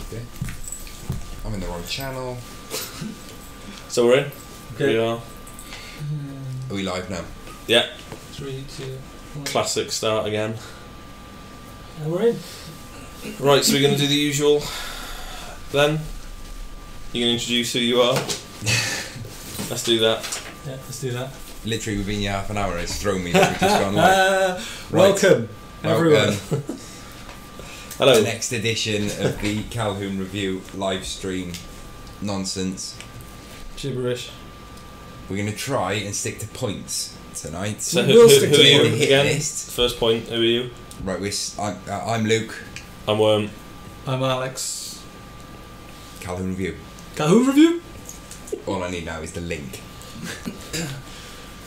bit. I'm in the wrong channel. So we're in. Okay. We are. Are we live now? Yeah. 3, 2, 1. Classic start again. And we're in. Right, so we're going to do the usual then. You can introduce who you are. Let's do that. Yeah, let's do that. Literally within half an hour it's thrown me that we've just gone live. Welcome, everyone. Hello. The next edition of the Calhoun Review live stream nonsense. Gibberish. We're going to try and stick to points tonight. So We will who stick are to you the hit again? list. First point, who are you? Right, I'm Luke. I'm Worm. I'm Alex. Calhoun Review. Calhoun Review? All I need now is the link.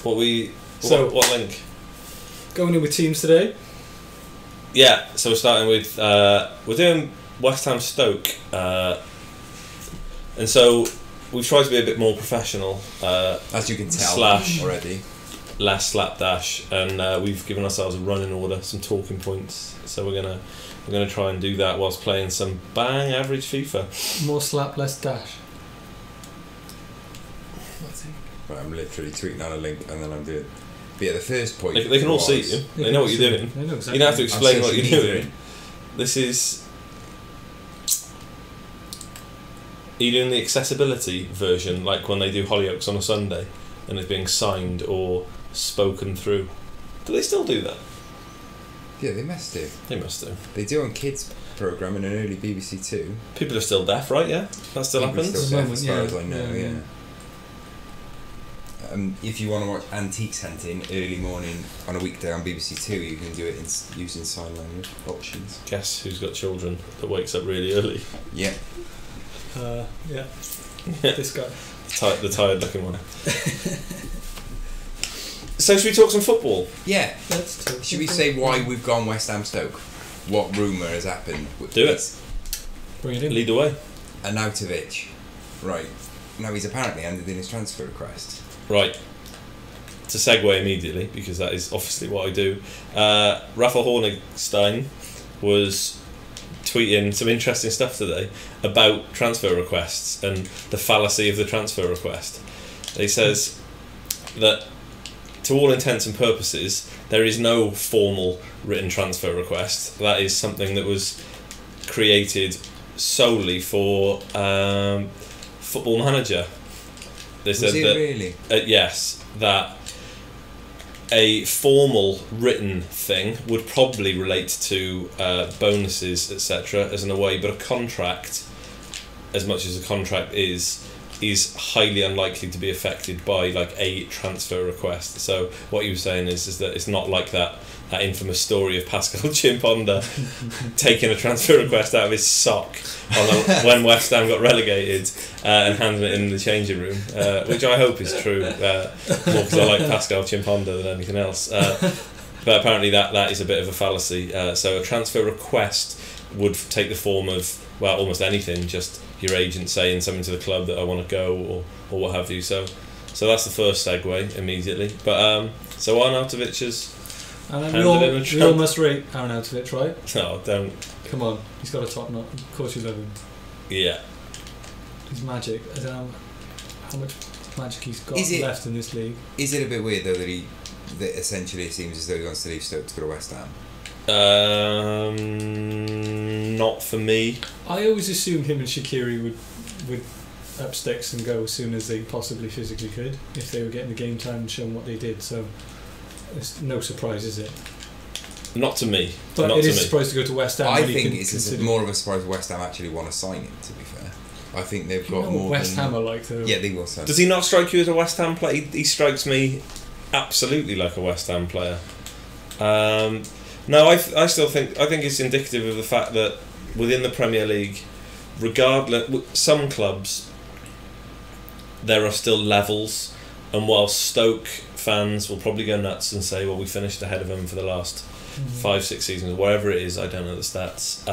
What link? Going in with teams today. Yeah, so we're starting with we're doing West Ham Stoke, and so we've tried to be a bit more professional. As you can tell already. Less slapdash, and we've given ourselves a running order, some talking points. So we're gonna try and do that whilst playing some bang average FIFA. More slap, less dash. Right, I'm literally tweeting out a link and then I'm doing. But yeah, the first point. They can all see you. They know what you're doing. They know exactly. You don't have to explain what you're social doing. This is. Are you doing the accessibility version, like when they do Hollyoaks on a Sunday, and it's being signed or spoken through? Do they still do that? Yeah, they must do. They must do. They do on kids' programme in an early BBC Two. People are still deaf, right? Yeah, that still People are happens. Still deaf, Moment, as far yeah. as I know, Yeah. If you want to watch Antiques Hunting early morning on a weekday on BBC Two, you can do it using sign language options. Guess who's got children that wakes up really early? Yeah. Yeah. This guy. The tired looking one. So should we talk some football? Yeah. Let's talk. Should we say why we've gone West Ham Stoke? What rumour has happened? Do it. Bring it in. Lead the way. Arnautovic. Right. Now he's apparently handed in his transfer request. Right. To segue immediately, because that is obviously what I do. Rafa Hornigstein was tweeting some interesting stuff today about transfer requests and the fallacy of the transfer request. He says that to all intents and purposes there is no formal written transfer request. That is something that was created solely for Football Manager. They said that really? Yes, that a formal written thing would probably relate to bonuses, etc., as in a way, but a contract, as much as a contract is highly unlikely to be affected by like a transfer request. So what he was saying is that it's not like that infamous story of Pascal Chimponda taking a transfer request out of his sock when West Ham got relegated and handing it in the changing room, which I hope is true, more because I like Pascal Chimponda than anything else. But apparently that is a bit of a fallacy. So a transfer request would take the form of, well, almost anything, just your agent saying something to the club that I want to go or what have you. So that's the first segue immediately. But so Arnautovic is And we all must rate Arnautovic, right? No, don't. Come on, he's got a top notch. Of course you love him. Yeah. He's magic. I don't know how much magic he's got left in this league. Is it a bit weird though that essentially it seems as though he wants to leave Stoke to go to West Ham? Not for me. I always assumed him and Shaqiri would up sticks and go as soon as they possibly physically could, if they were getting the game time and showing what they did. So it's no surprise, is it? Not to me. But Not it to is me. a surprise to go to West Ham. I think it's more of a surprise West Ham actually want to sign him, to be fair. I think they've got more West Ham are like though. Yeah, they will sign. Does he not strike you as a West Ham player? He strikes me absolutely like a West Ham player. No, I still think it's indicative of the fact that within the Premier League, regardless, some clubs there are still levels, and while Stoke fans will probably go nuts and say, well, we finished ahead of them for the last 5-6 seasons, whatever it is, I don't know the stats.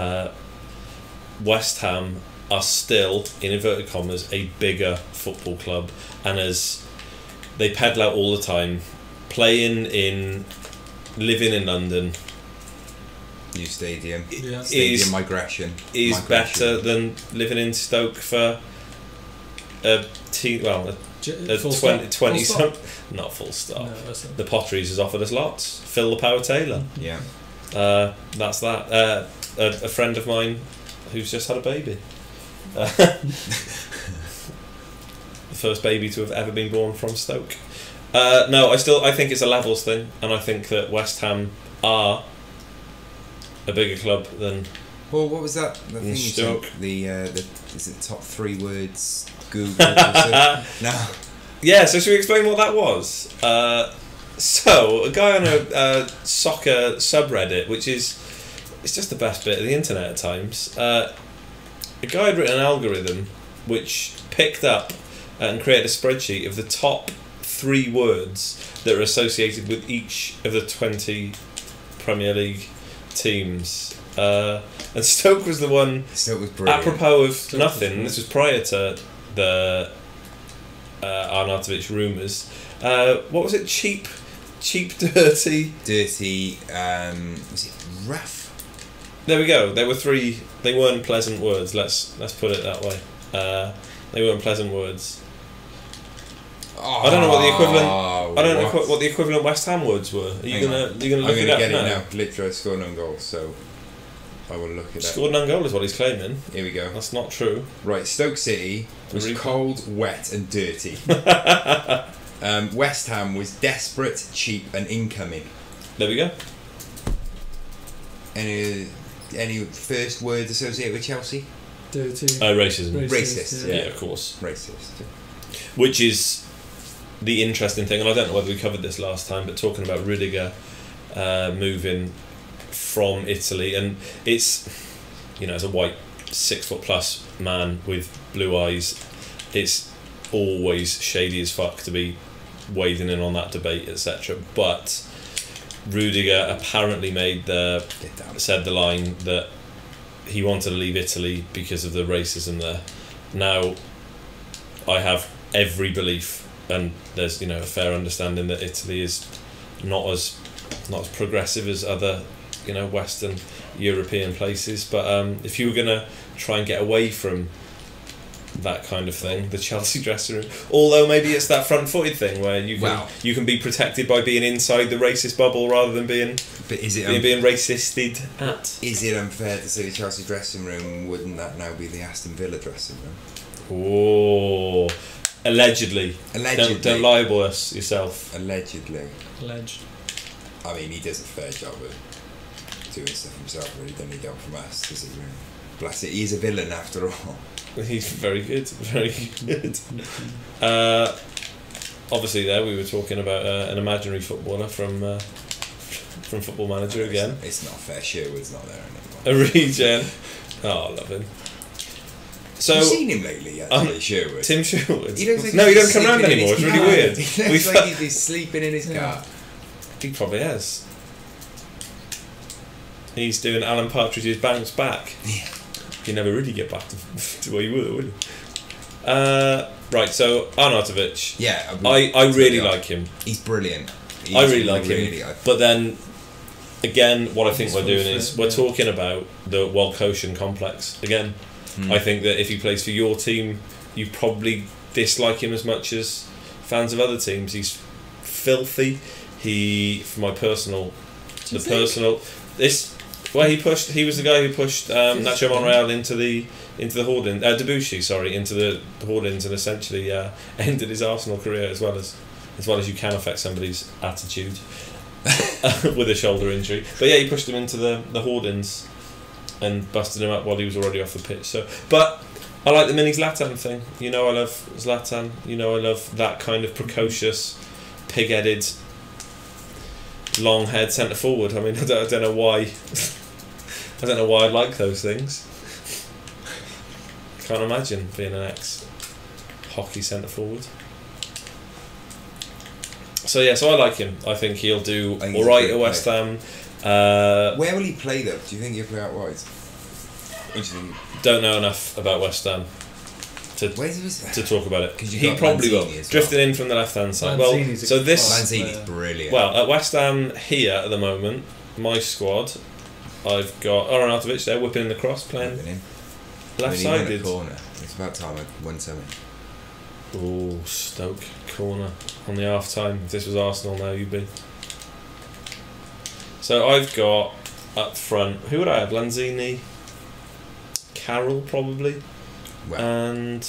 West Ham are still, in inverted commas, a bigger football club, and as they peddle out all the time, living in London, New stadium. Yeah. Stadium migration. Is better than living in Stoke for a team. Well, a Full 20 stop. some. Not full stop. No, that's not. The Potteries has offered us lots. Phil the Power Taylor. Yeah. That's that. A friend of mine who's just had a baby. The first baby to have ever been born from Stoke. No, I think it's a levels thing, and I think that West Ham are a bigger club than. Well, what was that? The thing you Stoke. said, the is it top 3 words Google? No. Yeah, so should we explain what that was? So, a guy on a soccer subreddit, which it's just the best bit of the internet at times, a guy had written an algorithm which picked up and created a spreadsheet of the top 3 words that are associated with each of the 20 Premier League teams. And Stoke was the one, Stoke was brilliant. apropos of Stoke nothing, was this was prior to the Arnautovic rumours. What was it? Cheap, dirty. Dirty. Was it rough? There we go. There were 3. They weren't pleasant words. Let's put it that way. They weren't pleasant words. Oh, I don't know what the equivalent. I don't know what the equivalent West Ham words were. Are you Hang gonna on. look I'm it gonna up get now? it now. Literally scored an goal, so I will look it up. Scored an own goal is what he's claiming. Here we go. That's not true. Right, Stoke City was Really? cold, wet, and dirty. West Ham was desperate, cheap, and incoming. There we go. Any first words associated with Chelsea? Dirty. Racism. Racist, Yeah, yeah. of course. Racist. Which is the interesting thing, and I don't know whether we covered this last time, but talking about Rudiger moving from Italy, and it's, as a white 6 foot plus man with blue eyes, it's always shady as fuck to be wading in on that debate, etc. But Rudiger apparently said the line that he wanted to leave Italy because of the racism there. Now, I have every belief, and there's a fair understanding that Italy is not as progressive as other Western European places, but if you were gonna try and get away from that kind of thing, the Chelsea dressing room, although maybe it's that front-footed thing where you can be protected by being inside the racist bubble rather than being being racisted at. Is it unfair to say the Chelsea dressing room? Wouldn't that now be the Aston Villa dressing room? Oh, allegedly. Don't libel us yourself. Allegedly. Alleged. I mean, he does a fair job of doing stuff himself, really. Don't need help from us, does he? Really? Bless it. He's a villain after all. He's very good, very good. Obviously, there we were talking about an imaginary footballer from Football Manager again. It's not fair. Sherwood's not there anymore. A regen. Oh, I love him. So, have you seen him lately, actually, Sherwood? Tim Sherwood? He looks like no, he he's doesn't come round sleeping in anymore. his It's really car. weird. He looks like he's sleeping in his car. He probably has. He's doing Alan Partridge's Bounce Back. Yeah. You never really get back to where you were, will you? Right, so Arnautovic. Yeah. I really like him. He's brilliant. I really like him. But then, again, what I think we're doing is we're talking about the Walkoshan complex again. I think that if he plays for your team, you probably dislike him as much as fans of other teams. He's filthy. He, for my personal, he was the guy who pushed Nacho Monreal into the Hoardings, Debussy, into the Hoardings, and essentially ended his Arsenal career as well as you can affect somebody's attitude with a shoulder injury. But yeah, he pushed him into the Hoardings and busted him up while he was already off the pitch. So, but I like the mini Zlatan thing. I love Zlatan. I love that kind of precocious, pig-headed, long-haired centre forward. I mean, I don't know why. I don't know why I like those things. Can't imagine being an ex-hockey centre forward. So yeah, so I like him. I think he'll do all right at West Ham. Where will he play though? Do you think he'll play out wide? What do you think? Don't know enough about West Ham to talk about it. He probably will. Drifting in from the left-hand side. Lanzini's brilliant. Well, at West Ham here at the moment, my squad I've got Arnautovic there whipping in the cross, playing He left-sided. won a corner. It's about time I won something. Oh, Stoke corner on the half time. If this was Arsenal now, you'd be. So I've got up front. Who would I have? Lanzini, Carroll probably, Well, and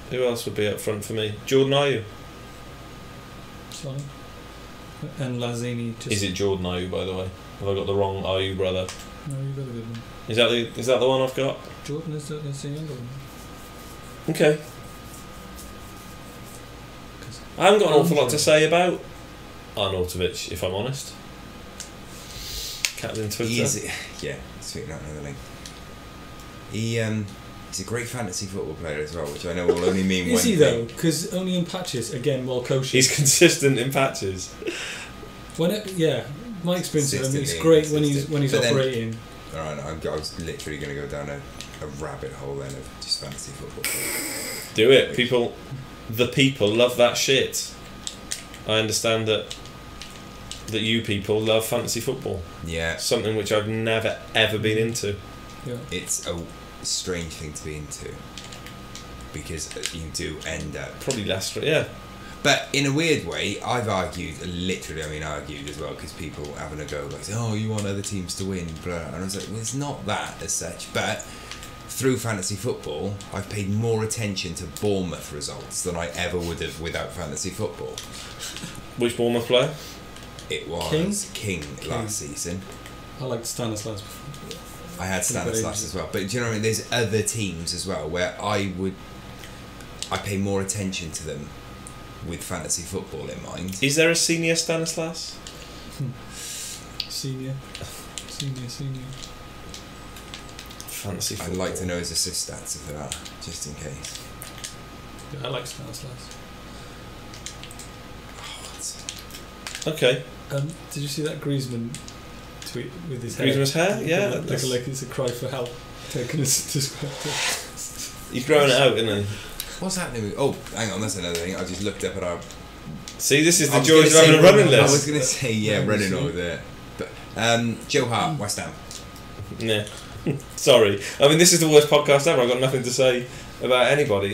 who else would be up front for me? Jordan Ayew. Fine. And Lanzini just. Is it Jordan Ayew, by the way? Have I got the wrong Ayew brother? No, you got a good one. Is that the one I've got? Jordan is the younger one. Okay. I haven't got an awful lot to say about Arnautovic, if I'm honest. Captain Twitter. Speaking of another link. He's a great fantasy football player as well, which I know will only mean one Is he thing. though? Because only in patches. Again, while coaching. He's consistent in patches. My experience of him, he's Consistently great inconsistent. when he's But then- operating. Alright, I was literally going to go down a rabbit hole then of just fantasy football. Do it. The people love that shit. I understand that you people love fantasy football. Yeah, Something which I've never ever been into. Yeah. it's a strange thing to be into because you do end up. Probably Leicester, yeah. But in a weird way, I've argued as well because people having a go like, oh, you want other teams to win, blah. And I was like, well, it's not that as such, but through fantasy football, I've paid more attention to Bournemouth results than I ever would have without fantasy football. Which Bournemouth player? It was King last season. I liked Stanislas before. I had Stanislas as well, but do you know what I mean? There's other teams as well where I pay more attention to them with fantasy football in mind. Is there a senior Stanislas? Senior. Fantasy I'd football. like to know his assist stats if there are, just in case. Yeah, I like Stanislas. Okay. Did you see that Griezmann tweet with his hair? Griezmann's hair? Yeah. Looking like it's a cry for help. Taking us to He's growing it out, isn't he? What's happening with... Oh, hang on, that's another thing. I just looked up at our... See, this is I the was joys of gonna having a say- running I was list. going to say, yeah, running over there. But Joe Hart, West Ham. Yeah. Sorry. I mean, this is the worst podcast ever. I've got nothing to say about anybody.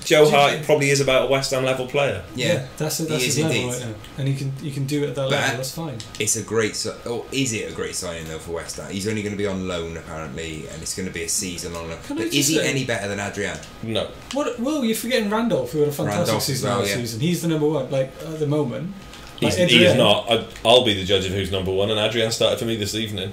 Joe Hart probably is about a West Ham level player. Yeah, that's he his is level indeed. right now, and he can do it at that level. That's fine. It's a great... is it a great signing, though, for West Ham? He's only going to be on loan, apparently, and it's going to be a season-long loan. Can I But just is he say- any better than Adrian? No. What? Well, you're forgetting Randolph, who had a fantastic Randolph as season well, last yeah. season. He's the number one. Like at the moment, He is Adrian- not. I'll be the judge of who's number one, and Adrian started for me this evening.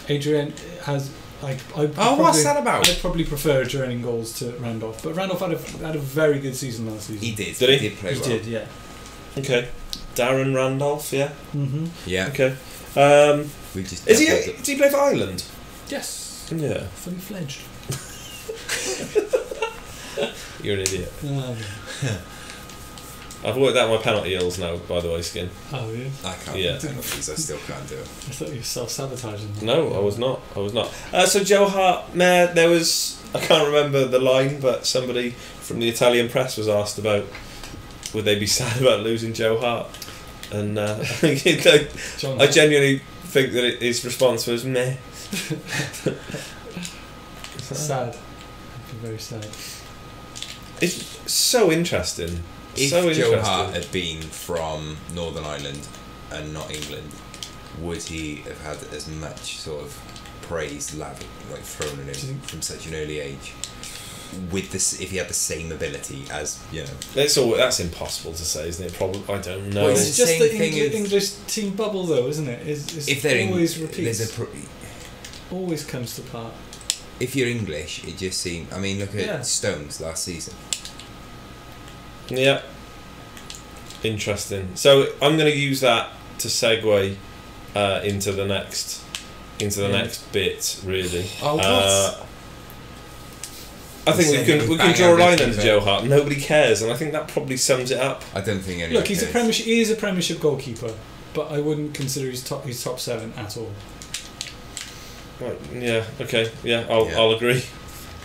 Adrian has. What's that about? I'd probably prefer Adrian in goals to Randolph, but Randolph had a very good season last season. He did. Did he? He did play He well. did, yeah. Okay. Darren Randolph, yeah. Mm-hmm. Yeah. Okay. We just Does he play for Ireland? Yes. Yeah. Fully fledged. You're an idiot. Oh, I've worked out my penalty ills now, by the way, Skin. yeah. I can't Yeah. do penalties. I still can't do it. I thought you were self-sabotaging. No, I was not. So Joe Hart, there was... I can't remember the line, but somebody from the Italian press was asked about would they be sad about losing Joe Hart? And I genuinely think that his response was meh. Sad. Very sad. It's so interesting. If so Joe interesting. Hart had been from Northern Ireland and not England, would he have had as much sort of praise thrown at him from such an early age? With this, if he had the same ability as That's impossible to say, isn't it? Probably, I don't know. Well, It's the just same the thing as- English team bubble, though, isn't it? It's if they're always repeats. there's Always comes to part. if you're English, it just seems. I mean, look at Yeah. Stones last season. Yeah. Interesting. So I'm going to use that to segue into the next next bit. Really. Oh, what? I think Saying we can bang draw a line everything under there. Joe Hart. Nobody cares, and I think that probably sums it up. I don't think anyone Look, he is a Premiership goalkeeper, but I wouldn't consider he's top 7 at all. Right, yeah. Okay. Yeah. Yeah. I'll agree.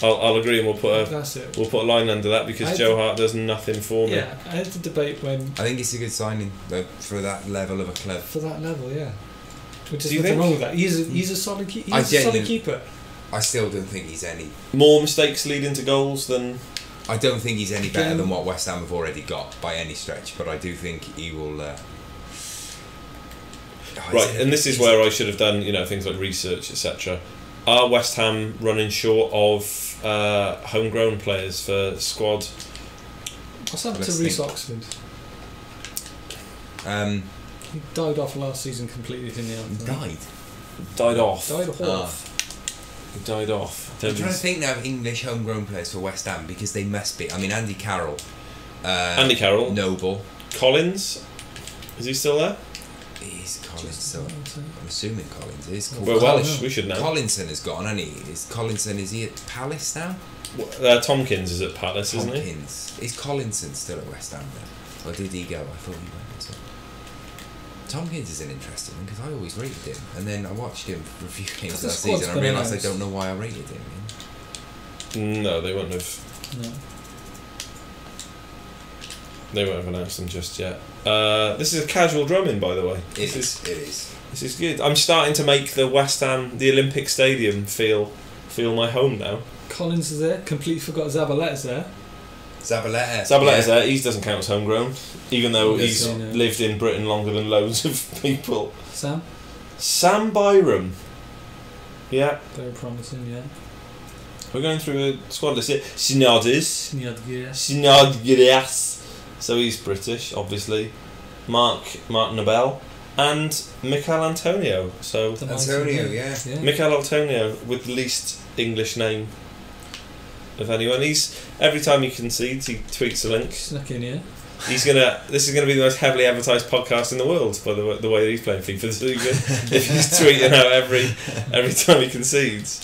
I'll agree, and That's it. we'll put a line under that because Joe Hart does nothing for me. Yeah, I had the debate when I think it's a good signing though, for that level of a club. for that level, yeah. Which Do is you nothing think? wrong with that. He's a solid keeper. I He's a solid genuinely- keeper. I still don't think he's any. More mistakes leading to goals than. I don't think he's any better than what West Ham have already got by any stretch. But I do think he will. Right, and this is where I should have done, things like research, etc. Are West Ham running short of homegrown players for squad? What's happened to Let's Reece think. Oxford? He He died off last season completely, didn't he? died. Died off. Died off. He died off. I'm trying to think now of English homegrown players for West Ham because they must be. I mean, Andy Carroll. Andy Carroll. Noble. Collins. Is he still there? Is Collins still? I'm assuming Collins is. We're Welsh. We should know. Collinson has gone, hasn't he? Is he at Palace now? Tompkins is at Palace, isn't he? Tompkins. Is Collinson still at West Ham then? Or did he go? I thought he went as well. Tompkins is an interesting one because I always rated him, and then I watched him for a few games The last squad's season. I been realised I announced. don't know why I rated him. No, they won't have. No. They won't have announced them just yet. This is a casual drumming, by the way. It is. This is good. I'm starting to make the West Ham, the Olympic Stadium, feel my home now. Collins is there. Completely forgot Zabaletta's there. Zabaleta. there. He doesn't count as homegrown, even though Yes, he's I know. lived in Britain longer than loads of people. Sam, Byram. Yeah, very promising. Yeah. we're going through a squad list here. Synodis. Nyadgiras. Synodgiras. So he's British, obviously. Mark Nobel and Mikel Antonio. So Antonio, yeah. Mikel Antonio with the least English name of anyone. He's every time he concedes, he tweets a link. Snuck in here. This is gonna be the most heavily advertised podcast in the world by the way that he's playing FIFA this weekend. If he's tweeting out every time he concedes.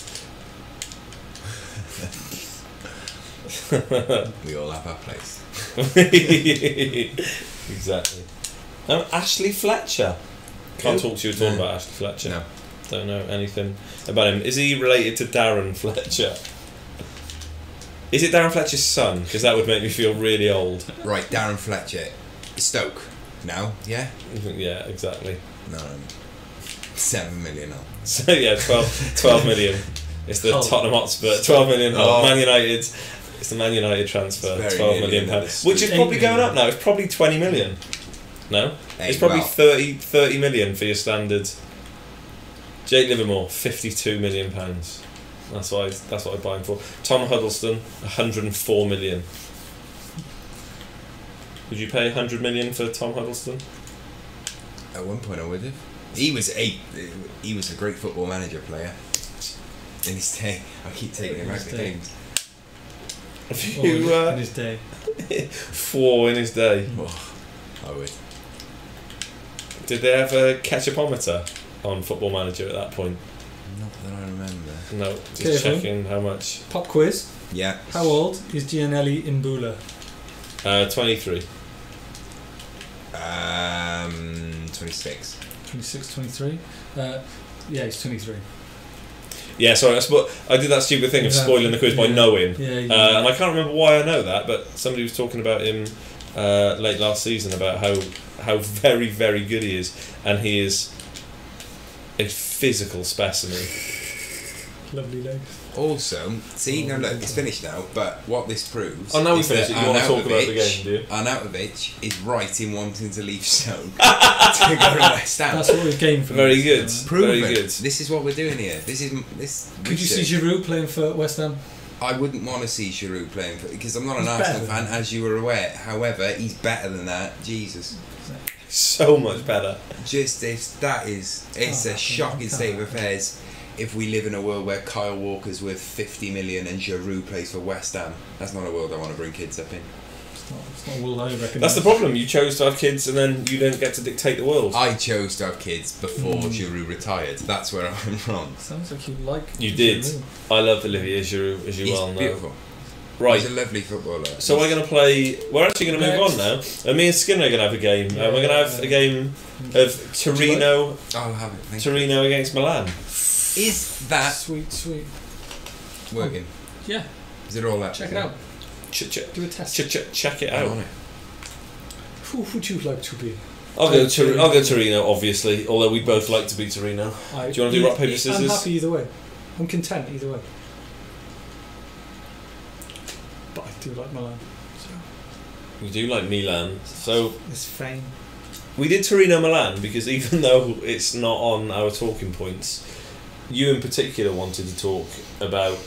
We all have our place. Exactly. Ashley Fletcher. Can't talk to you at all about Ashley Fletcher. No. Don't know anything about him. Is he related to Darren Fletcher? Is it Darren Fletcher's son? Because that would make me feel really old. Right, Darren Fletcher. Stoke. Now, yeah? Yeah, exactly. No. 7 million on. So yeah, 12 million. It's the Hull. Tottenham Hotspur. 12 million. Oh. Man United. It's the Man United transfer. It's very 12 nearly million the end of pounds, the which is street. probably 8 going million. up now. It's probably 20 million. No, it's probably well. 30 million for your standard. Jake Livermore, 52 million pounds. That's what I buy him for. Tom Huddleston, 104 million. Would you pay 100 million for Tom Huddleston? At one point I would have. He was a great football manager player. In his day. I keep taking him In back his to day. games. Have you, in his day. 4 in his day. Oh, I would. Did they have a ketchupometer on Football Manager at that point? Not that I remember. No, just Okay, checking how much. Pop quiz. Yeah. How old is Gianelli Imbula? 23. 26. 26, 23? Yeah, he's 23. Yeah, sorry, I did that stupid thing of Exactly. spoiling the quiz by Yeah. knowing. Yeah, And I can't remember why I know that, but somebody was talking about him late last season about how very, very good he is, and he is a physical specimen. Lovely legs. Also, see, no, look, it's finished now, but what this proves. Oh, now we is finished that it. You want to talk about the Arnautovic- game, do you? Arnautovic is right in wanting to leave Stoke to go to West Ham. That's what we've gained from Very this. good. Proven. Very good. This is what we're doing here. This. Could you see Giroud playing for West Ham? I wouldn't want to see Giroud playing because I'm not an He's Arsenal better fan, than as you were aware. However, he's better than that. Jesus, So much better. just it's a shocking state of affairs. If we live in a world where Kyle Walker's worth 50 million and Giroud plays for West Ham, that's not a world I want to bring kids up in. It's not all I reckon. That's the problem. You chose to have kids, and then you don't get to dictate the world. I chose to have kids before Giroud retired. That's where I'm wrong. Sounds like you like. You did. Giroud. I love Olivier Giroud, as you He's well know. beautiful. Right. He's a lovely footballer. So we're going to play. We're actually going to move on now. And me and Skinner are going to have a game. Yeah, we're going to have a game of Torino. I'll have it. Thank you. Torino against Milan. Is that Sweet. working? Yeah, Is it all that? check it out. Check Do a test. it I'm out. on it. Who would you like to be? I'll go Torino, obviously. Although we'd both like to be Torino. Do you want to do rock paper scissors? I'm happy either way. I'm content either way. But I do like Milan. So. We do like Milan. So it's fame. we did Torino Milan because even though it's not on our talking points, you in particular wanted to talk about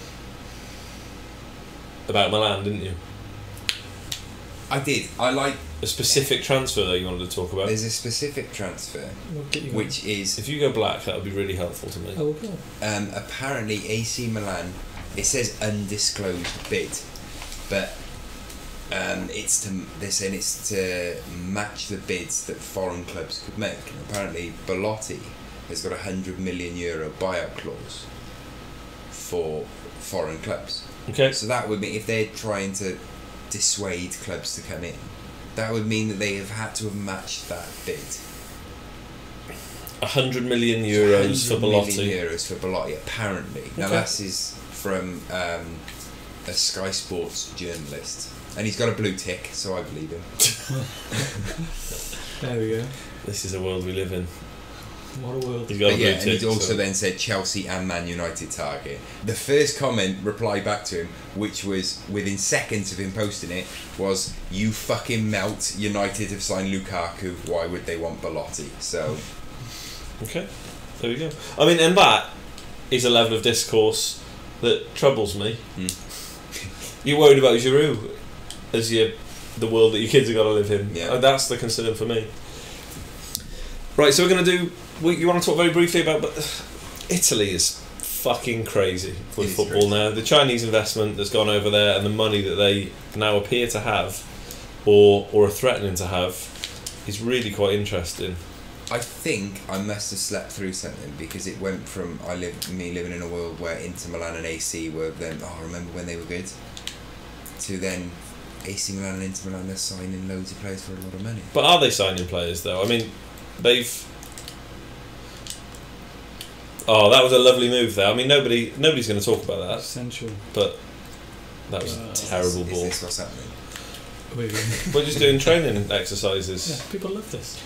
Milan, didn't you? I did. I like a specific transfer that you wanted to talk about. There's a specific transfer, which is... If you go black, that would be really helpful to me. Oh, okay. Apparently AC Milan, it says undisclosed bid, but they're saying it's to match the bids that foreign clubs could make. And apparently Belotti has got €100 million buyout clause for foreign clubs. Okay. So that would mean if they're trying to dissuade clubs to come in, that would mean that they have had to have matched that bid. €100 million for Belotti. €100 million for Belotti, apparently. Okay. Now this is from a Sky Sports journalist, and he's got a blue tick, so I believe him. There we go. This is a world we live in. What a world. He's got a blue tick, and he's also then said Chelsea and Man United target. The first comment reply back to him, which was within seconds of him posting it, was, "You fucking melt, United have signed Lukaku, why would they want Belotti?" So okay, there we go. I mean, and that is a level of discourse that troubles me. You're worried about Giroud as the world that your kids have got to live in. Yeah. That's the concern for me. Right, so we're going to do... You want to talk very briefly about... Italy is fucking crazy with football now. The Chinese investment that's gone over there and the money that they now appear to have or are threatening to have is really quite interesting. I think I must have slept through something, because it went from me living in a world where Inter Milan and AC were then, I remember when they were good, to then AC Milan and Inter Milan are signing loads of players for a lot of money. But are they signing players though? I mean, they've... Oh, that was a lovely move there. I mean, nobody's going to talk about that. Essential. But that was a terrible ball. Is this what's happening? We're just doing training exercises. Yeah, people love this.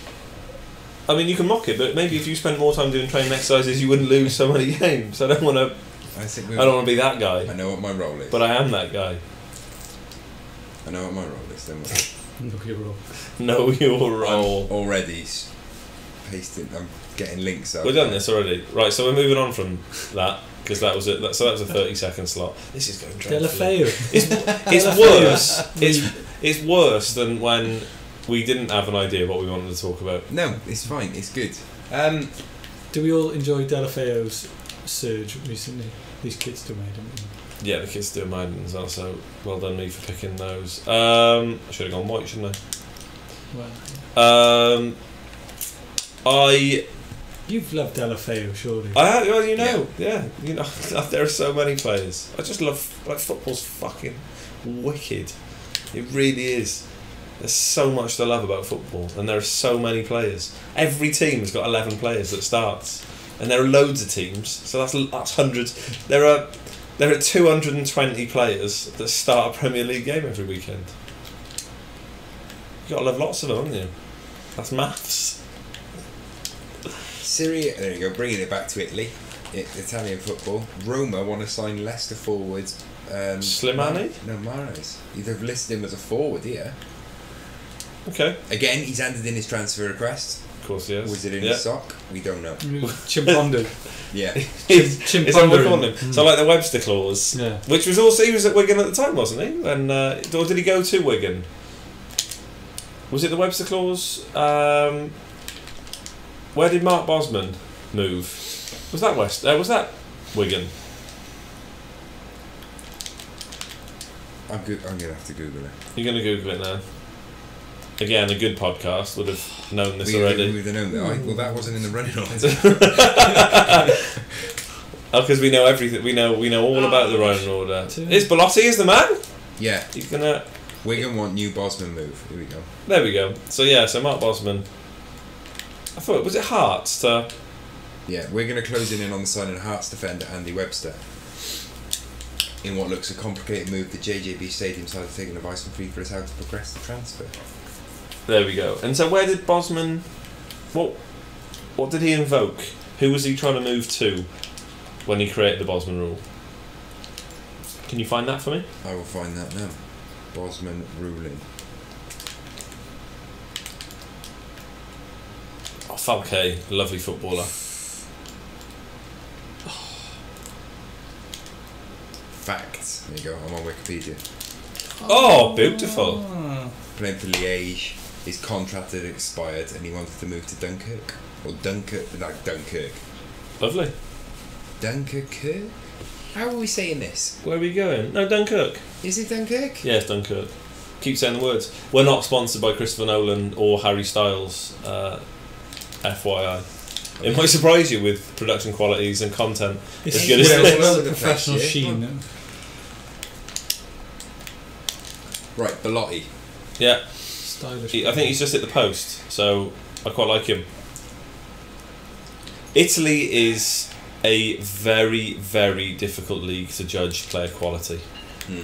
I mean, you can mock it, but maybe if you spent more time doing training exercises, you wouldn't lose so many games. I don't want to be that guy. I know what my role is. But I am that guy. I know what my role is, don't I? Know your role. Already pasting. I'm getting links up. We've done this already. Right, so we're moving on from that, because that was it. So that was a 30-second slot. This is going dreadfully. It's worse. It's worse than when we didn't have an idea what we wanted to talk about. No, it's fine. It's good. Do we all enjoy Delafeo's surge recently? These kids do made them. Yeah, the kids do mine as well, so well done me for picking those. I should have gone white, shouldn't I? Well, You've loved Delafeo, surely. Well, you know, yeah. You know, there are so many players. I just love, football's fucking wicked. It really is. There's so much to love about football, and there are so many players. Every team has got 11 players that starts, and there are loads of teams. So that's hundreds. There are 220 players that start a Premier League game every weekend. You got to love lots of them, haven't you? That's maths. Syria, there you go, bringing it back to Italy, Italian football. Roma want to sign Leicester forwards. Slimani? No, Mahrez. They've listed him as a forward here. Okay. Again, he's handed in his transfer request. Of course he has. Was it in his sock? We don't know. Chimponder. Yeah. Is that what we're calling him? So like the Webster clause. Yeah. Which was also, he was at Wigan at the time, wasn't he? And or did he go to Wigan? Was it the Webster clause? Where did Mark Bosman move? Was that was that Wigan? I'm going to have to Google it. You're going to Google it now? Again, a good podcast would have known this already. We would have known that. Well, that wasn't in the running order. Because we know everything. We know all about the running order. Is Belotti is the man? Yeah. He's gonna. Wigan want new Bosman move. Here we go. There we go. So yeah, so Mark Bosman. I thought, was it Hearts to... Yeah, we're going to close in on the signing of Hearts defender Andy Webster. In what looks a complicated move, the JJB Stadium side have taken advice from FIFA as how to progress the transfer. There we go. And so where did Bosman... What did he invoke? Who was he trying to move to when he created the Bosman rule? Can you find that for me? I will find that now. Bosman ruling. Oh, Falke, lovely footballer. Facts. There you go. I'm on Wikipedia. Oh, beautiful. Playing for Liège. His contract had expired and he wanted to move to Dunkirk. Or Dunkirk. Lovely. Dunkirk? How are we saying this? Where are we going? No, Dunkirk. Is it Dunkirk? Yeah, it's Dunkirk. Keep saying the words. We're not sponsored by Christopher Nolan or Harry Styles, FYI. It might surprise you with production qualities and content as good as this. Well, professional sheen. Right, Belotti. Yeah. Stylish. I think he's just hit the post, so I quite like him. Italy is a very, very difficult league to judge player quality,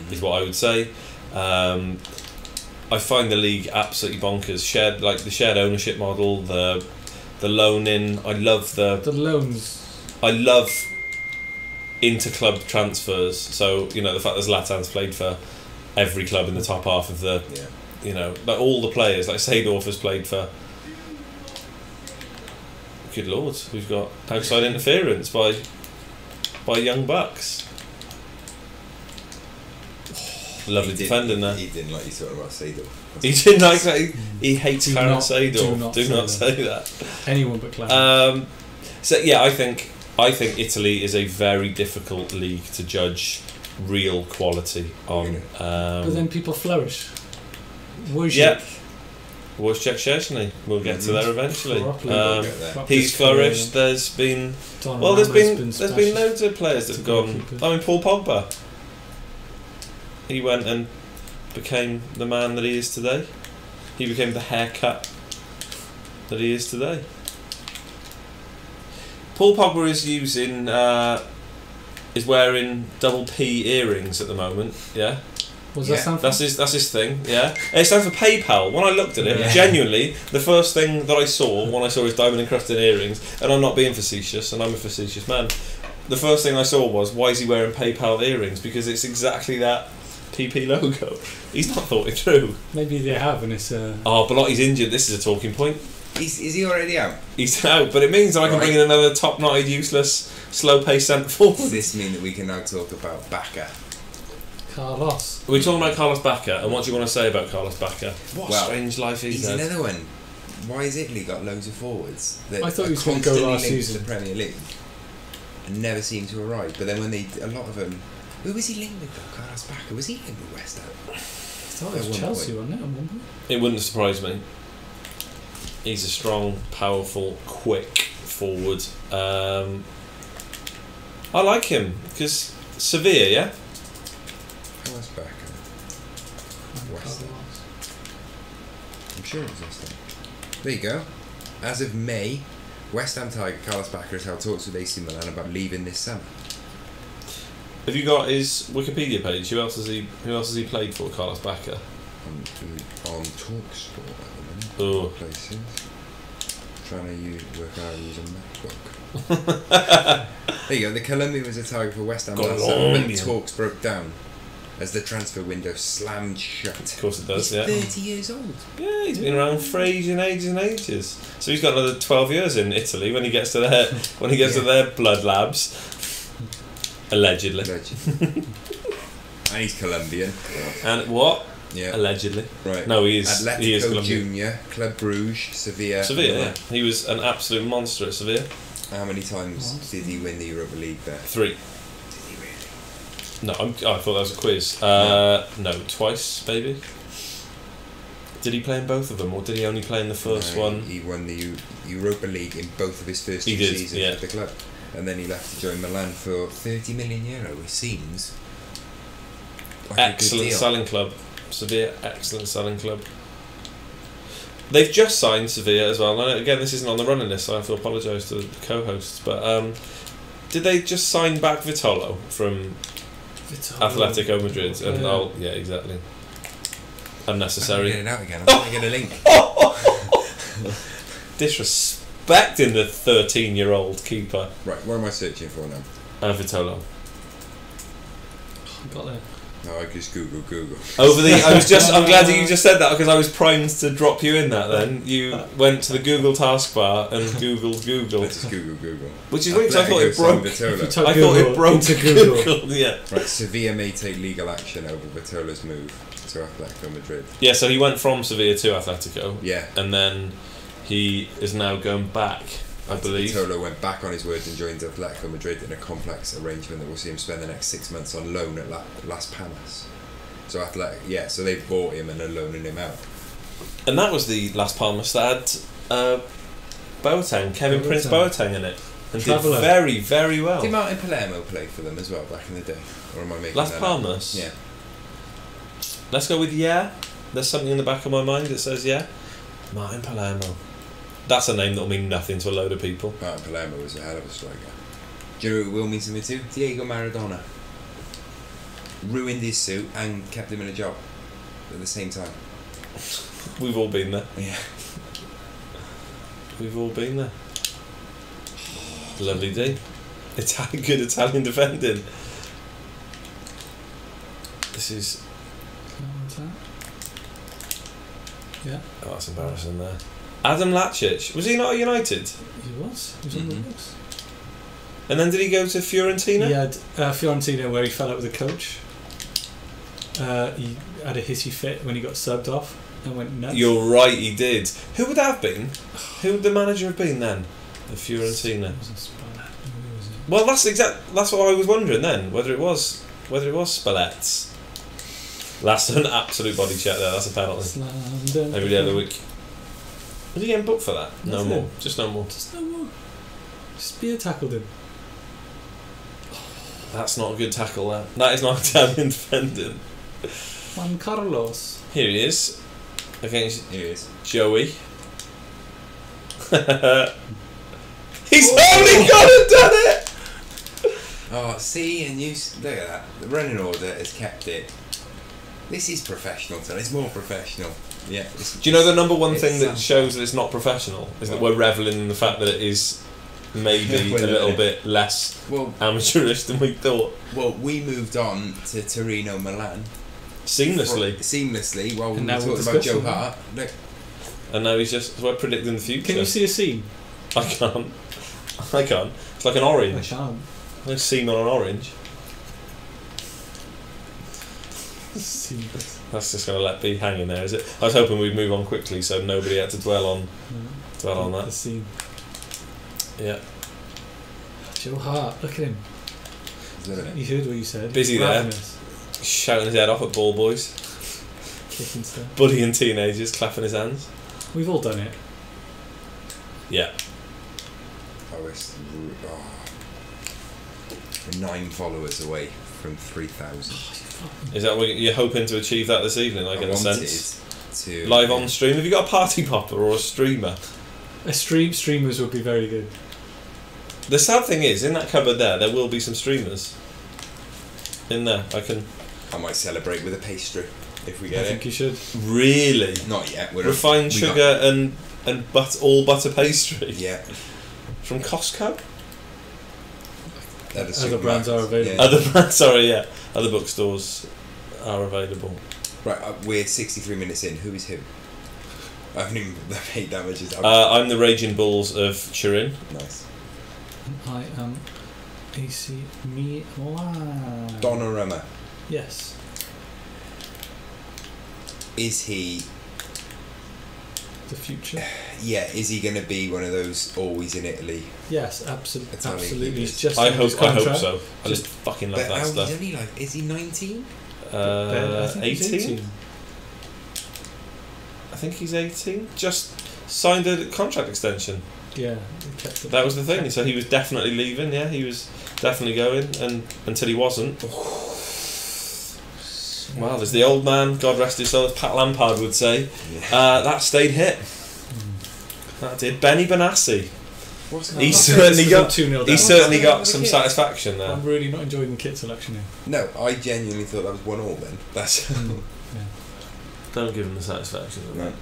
is what I would say. I find the league absolutely bonkers. The shared ownership model, the loan-in. I love the loans. I love inter-club transfers. So the fact that Zlatan's played for every club in the top half of the. Yeah. Like all the players. Like Seedorf has played for. Good lord, we've got outside interference by young bucks. Lovely defending there. He didn't like you talking about Seedorf. He didn't like that. He hates Clarence Seedorf. Do not say that. Anyone but Clarence. So yeah, I think Italy is a very difficult league to judge real quality on. But then people flourish. Yep. Wojciech Szczesny. We'll get to there eventually. He's flourished. There's been there's been loads of players that have gone. I mean, Paul Pogba. He went and became the man that he is today. He became the haircut that he is today. Paul Pogba is wearing double P earrings at the moment. Yeah. What's that stand for? That's his thing. Yeah. It stands for PayPal. When I looked at it, genuinely, the first thing that I saw when I saw his diamond encrusted earrings, and I'm not being facetious, and I'm a facetious man. The first thing I saw was, why is he wearing PayPal earrings? Because it's exactly that PP logo. He's not thought it through. Maybe they have, and it's Belotti's injured. This is a talking point. Is he already out? He's out, but it means that I can bring in another top-knotted, useless, slow-paced centre forward. Does this mean that we can now talk about Bacca? Carlos. We're talking about Carlos Bacca, and what do you want to say about Carlos Bacca? What a strange life he's had. Another one. Why has Italy got loads of forwards that I thought he was going to go last season to the Premier League and never seem to arrive? But then when a lot of them, who was he linked with though? Carlos Bacca, was he linked with West Ham? I thought it was Chelsea, wasn't it? It wouldn't surprise me. He's a strong, powerful, quick forward. I like him because Sevilla, yeah. Carlos Bacca. West Ham. I'm sure it was West Ham. There you go. As of May, West Ham Tiger Carlos Bacca has held talks with AC Milan about leaving this summer. Have you got his Wikipedia page? Who else has he played for, Carlos Bacca? On TalkSport at the minute. Oh. Places. Trying to work out how to use a MacBook. There you go. The Colombian was a target for West Ham last summer, but talks broke down as the transfer window slammed shut. Of course it does. He's 30 years old. Yeah, he's been around for ages and ages and ages. So he's got another 12 years in Italy when he gets to their blood labs. Allegedly. And he's Colombian. And what? Yeah. Allegedly. Right. No, he is. Atletico He is Colombian. Junior, Club Bruges, Sevilla. Yeah. He was an absolute monster at Sevilla. How many times did he win the Europa League there? 3. Did he really? No, I thought that was a quiz. No, twice, maybe. Did he play in both of them, or did he only play in the first one? He won the Europa League in both of his first two seasons at the club. And then he left to join Milan for €30 million, which seems like excellent selling club. Sevilla, excellent selling club. They've just signed Sevilla as well. And again, this isn't on the running list, so I have to apologise to the co-hosts. But did they just sign back Vitolo from Atletico Madrid? And yeah, exactly. unnecessary. I'm getting it out again. I'm trying to get a link. Disrespecting the 13-year-old keeper. Right, what am I searching for now? Vitolo. Got there. No, I just Google. I'm glad that you just said that because I was primed to drop you in that. Then you went to the Google taskbar and Googled Google. Let's just Google. Which is weird because I thought it broke. Vitola. I thought it broke to Google. Yeah. Right, Sevilla may take legal action over Vitola's move to Atletico Madrid. Yeah, so he went from Sevilla to Atletico. Yeah. And then he is now going back, I believe. Vitola went back on his word and joined Atletico Madrid in a complex arrangement that will see him spend the next 6 months on loan at Las Palmas. So so they've bought him and are loaning him out. And that was the Las Palmas that had Kevin Prince Boateng in it. And Traveller. did very, very well. Did Martin Palermo play for them as well back in the day? Or am I making Las that Palmas? up? Yeah. Let's go with yeah. There's something in the back of my mind that says yeah. Martin Palermo. That's a name that will mean nothing to a load of people. Martin Palermo was a hell of a striker. Do you know who it will mean something to? Diego Maradona. Ruined his suit and kept him in a job at the same time. We've all been there. Yeah. We've all been there. Lovely day. Good Italian defending. This is... Yeah. Oh, that's embarrassing there. Adam Lacic. Was he not at United? He was. He was on the books. And then did he go to Fiorentina? He had Fiorentina where he fell out with the coach. He had a hissy fit when he got subbed off and went nuts. You're right, he did. Who would that have been? Who would the manager have been then? Of Fiorentina. Well, that's what I was wondering then. Whether it was Spallett's. That's an absolute body check there. That's a penalty. Every day of the week. Was he getting booked for that? No more. Just no more. Spear tackled him. That's not a good tackle. That is not Italian defending. Juan Carlos. Here he is. Against Joey. He's only gone and done it! Oh, see, and you look at that. The running order has kept it. This is professional, so it's more professional. Yeah. Do you know the number one thing that shows that it's not professional is that we're revelling in the fact that it is maybe a little bit less amateurish than we thought. Well, we moved on to Torino, Milan. Seamlessly. While we were talking about Joe Hart. Look. And now he's just predicting the future. Can you see a seam? I can't. It's like an orange. I can't. Like a seam on an orange. That's just going to be hanging there, is it? I was hoping we'd move on quickly so nobody had to dwell on that. The scene. Yeah. Joe Hart, look at him. You heard what you said. Busy there. Shouting his head off at ball boys. Kicking stuff. Bullying teenagers, clapping his hands. We've all done it. Yeah. We're 9 followers away from 3,000. Is that what you're hoping to achieve that this evening? I get a sense. To live on stream. Have you got a party popper or a streamer? Streamers would be very good. The sad thing is, in that cupboard there will be some streamers. In there, I might celebrate with a pastry if we get it. I think you should. Really? Not yet. Refined sugar and all butter pastry. Yeah. From Costco. Other brands are available. Yeah. Other brands, sorry, yeah. Other bookstores are available. Right, we're 63 minutes in. Who is who? I haven't even paid that much. I'm the Raging Bulls of Turin. Nice. I am AC Milan. Donnarumma. Yes. Is he... The future? Yeah, is he going to be one of those always in Italy? Yes, absolutely. Italian Absolutely. keepers? Just I hope so. I just fucking love that stuff. He's only is he 19? I think 18? I think he's 18. Just signed a contract extension. Yeah. That was the thing. So he was definitely leaving. Yeah, he was definitely going, and until he wasn't. Well, as the old man, God rest his soul, as Pat Lampard would say, that stayed hit. That did. Benny Benassi. He certainly got some satisfaction there. I'm really not enjoying the kit selection here. No, I genuinely thought that was 1-1 then. That's... Don't give him the satisfaction of that. No.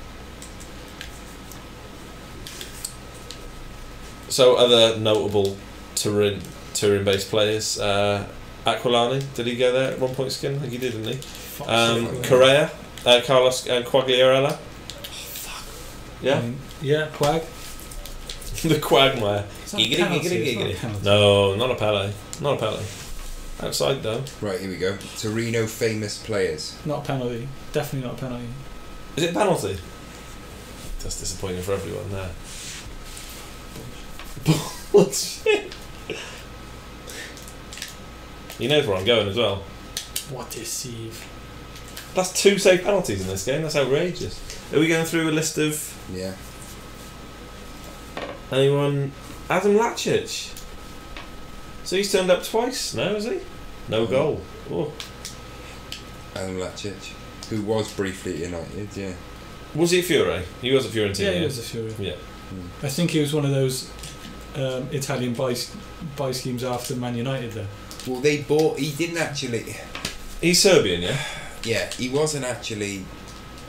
So other notable touring-based players, Aquilani, did he go there at one point, Skin? I think he did, didn't he? Correa, Carlos Quagliarella. Yeah? Yeah, Quag. The Quagmire. Is that a penalty? It's not a penalty. No, not a Pele. Not a Pele. Outside though. Right, here we go. Torino famous players. Not a penalty. Definitely not a penalty. Is it a penalty? That's disappointing for everyone there. Bullshit. He knows where I'm going as well. What is Steve? That's 2 safe penalties in this game. That's outrageous. Are we going through a list of Yeah. anyone? Adam Lacic. So he's turned up twice now, has he? No goal. Oh. Adam Lacic, who was briefly at United, yeah. Was he at Fiore? He was at Fiorentina. Yeah, he was a Fury. Yeah. I think he was one of those Italian buy schemes after Man United there. Well, he didn't actually, He's Serbian, yeah? yeah, he wasn't actually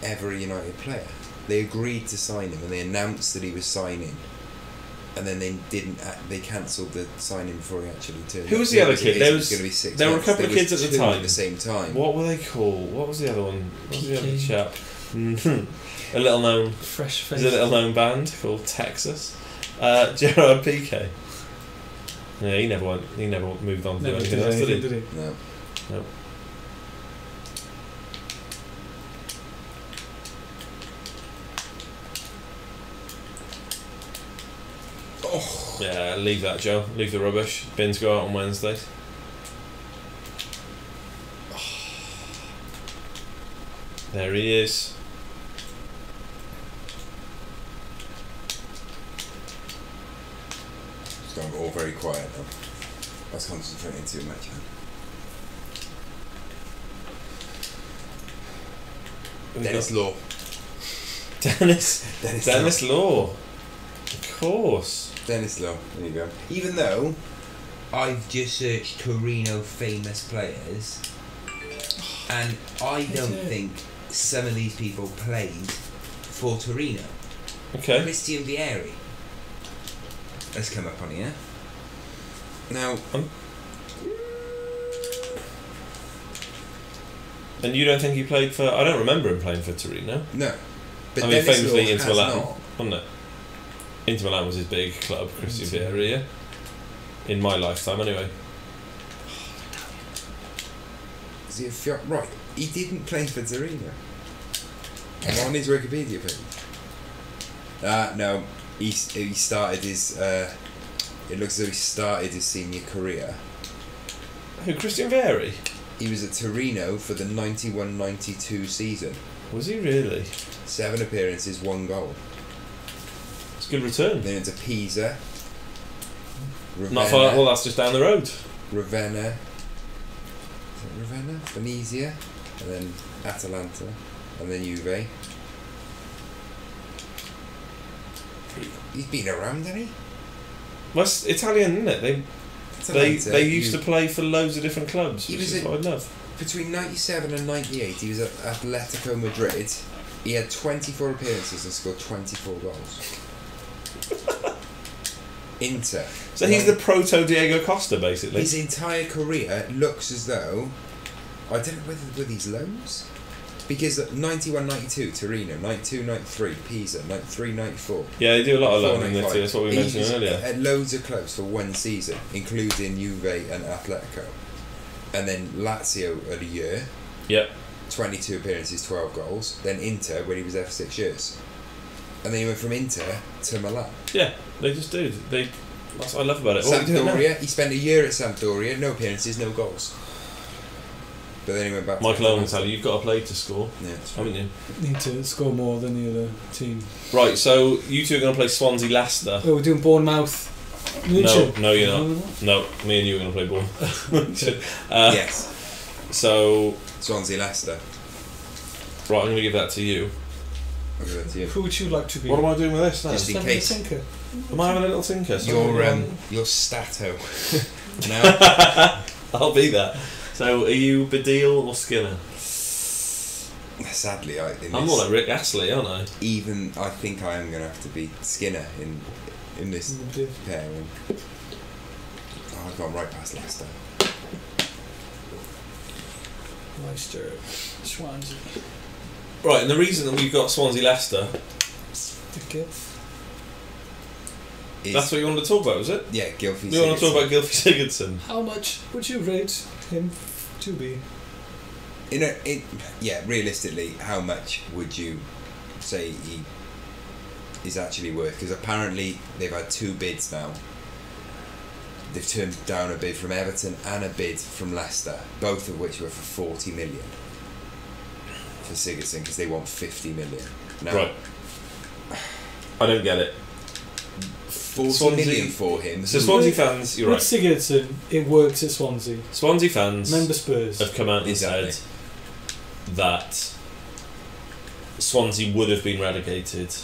ever a United player. They agreed to sign him and they announced that he was signing. And then they cancelled the signing before he actually turned. Who was the other kid? There was going to be 6 there were a months. couple of There kids was at the 2 time. at the same time. What were they called? What was the other one? What was the other PK. chap? A little known. Fresh face. There's a little known band called Texas. Gerard Piqué. Yeah, he never moved on to do Never anything did else, anything, did he? did he? No. No. Oh, Yeah, leave that, Joe. Leave the rubbish. Bins go out on Wednesdays. There he is. it's gone all very quiet now. I was concentrating too much. Dennis Law. Dennis Law. Of course. Dennis Law. There you go. Even though I've just searched Torino famous players, and I don't think some of these people played for Torino. Okay. Christian Vieri. Let's come up on here. Now, And you don't think he played for... I don't remember him playing for Torino. no. But I mean, Dennis famously Law Inter has Milan, not. wasn't it? Inter Milan was his big club, Christian Vieri, yeah? In my lifetime, anyway. Is he a right? He didn't play for Torino. I'm on his Wikipedia page. No, he started his. It looks as though he started his senior career. Who, Christian Vieri? He was at Torino for the 91-92 season. Was he really? 7 appearances, 1 goal. It's a good return. Then into Pisa. Not far. Well, that's just down the road. Ravenna. Is it Ravenna? Venezia. And then Atalanta. And then Juve. He's been around, hasn't he? Well, it's Italian, isn't it? They used to play for loads of different clubs, which is what I love. Between 97 and 98, he was at Atletico Madrid. He had 24 appearances and scored 24 goals. Inter. So he's the proto Diego Costa, basically. His entire career looks as though... I don't know whether were these loans? Because 91-92 Torino, 92-93 Pisa, 93-94. Yeah, they do a lot of 94, loaning. That's what we He mentioned was earlier. at loads of clubs for 1 season, including Juve and Atletico. And then Lazio at a year. Yep. 22 appearances, 12 goals. Then Inter, where he was there for 6 years. And then he went from Inter to Milan. Yeah, they just do. That's what I love about it. What are we doing now? Sampdoria, he spent a year at Sampdoria, no appearances, no goals. But then he went back to Michael Owen will tell you, you've got to play to score, Yeah, that's haven't you? Need to score more than the other team. Right, so you two are going to play Swansea Leicester. Oh, we're doing Bournemouth. München. No, you're not. No, me and you are going to play ball. Yes. So, Swansea Leicester. right, I'm going to give that to you. I'll give that to you. Who would you like to be? What am I doing with this now? Just in Having a case. tinker. Am I having a little tinker? Your Stato. No. I'll be that. So, are you Badil or Skinner? Sadly, I'm more like Rick Astley, aren't I? Even I think I am going to have to be Skinner in this pairing. Oh, I've gone right past Leicester. Leicester, Swansea. Right, and the reason that we've got Swansea-Leicester... The Gylf. That's what you wanted to talk about, was it? Yeah, Gylfi. You want to talk about Gylfi Sigurdsson? How much would you rate him to be? Realistically, how much would you say he is actually worth? Because apparently they've had 2 bids now. They've turned down a bid from Everton and a bid from Leicester, both of which were for 40 million for Sigurdsson, because they want 50 million. Now, right. I don't get it. 40 million for him. So Swansea fans, you're right. With Sigurdsson, it works at Swansea. Swansea fans Remember Spurs have come out and said that Swansea would have been relegated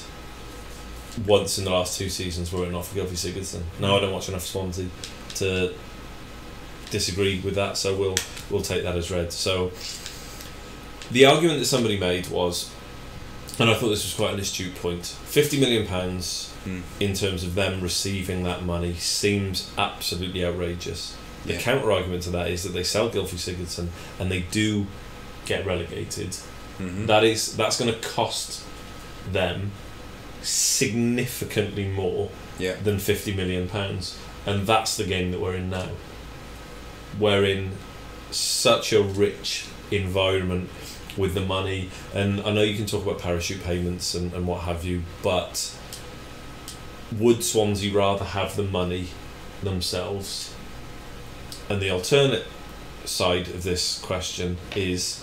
once in the last 2 seasons were it not for Gylfi Sigurdsson. Now I don't watch enough Swansea to disagree with that, so we'll take that as read. So the argument that somebody made was, and I thought this was quite an astute point, £50 million in terms of them receiving that money seems absolutely outrageous. The counter argument to that is that they sell Gylfi Sigurdsson and they do get relegated. Mm-hmm. That's going to cost them significantly more than £50 million, and that's the game that we're in now. We're in such a rich environment with the money, and I know you can talk about parachute payments and what have you, but would Swansea rather have the money themselves? And the alternate side of this question is,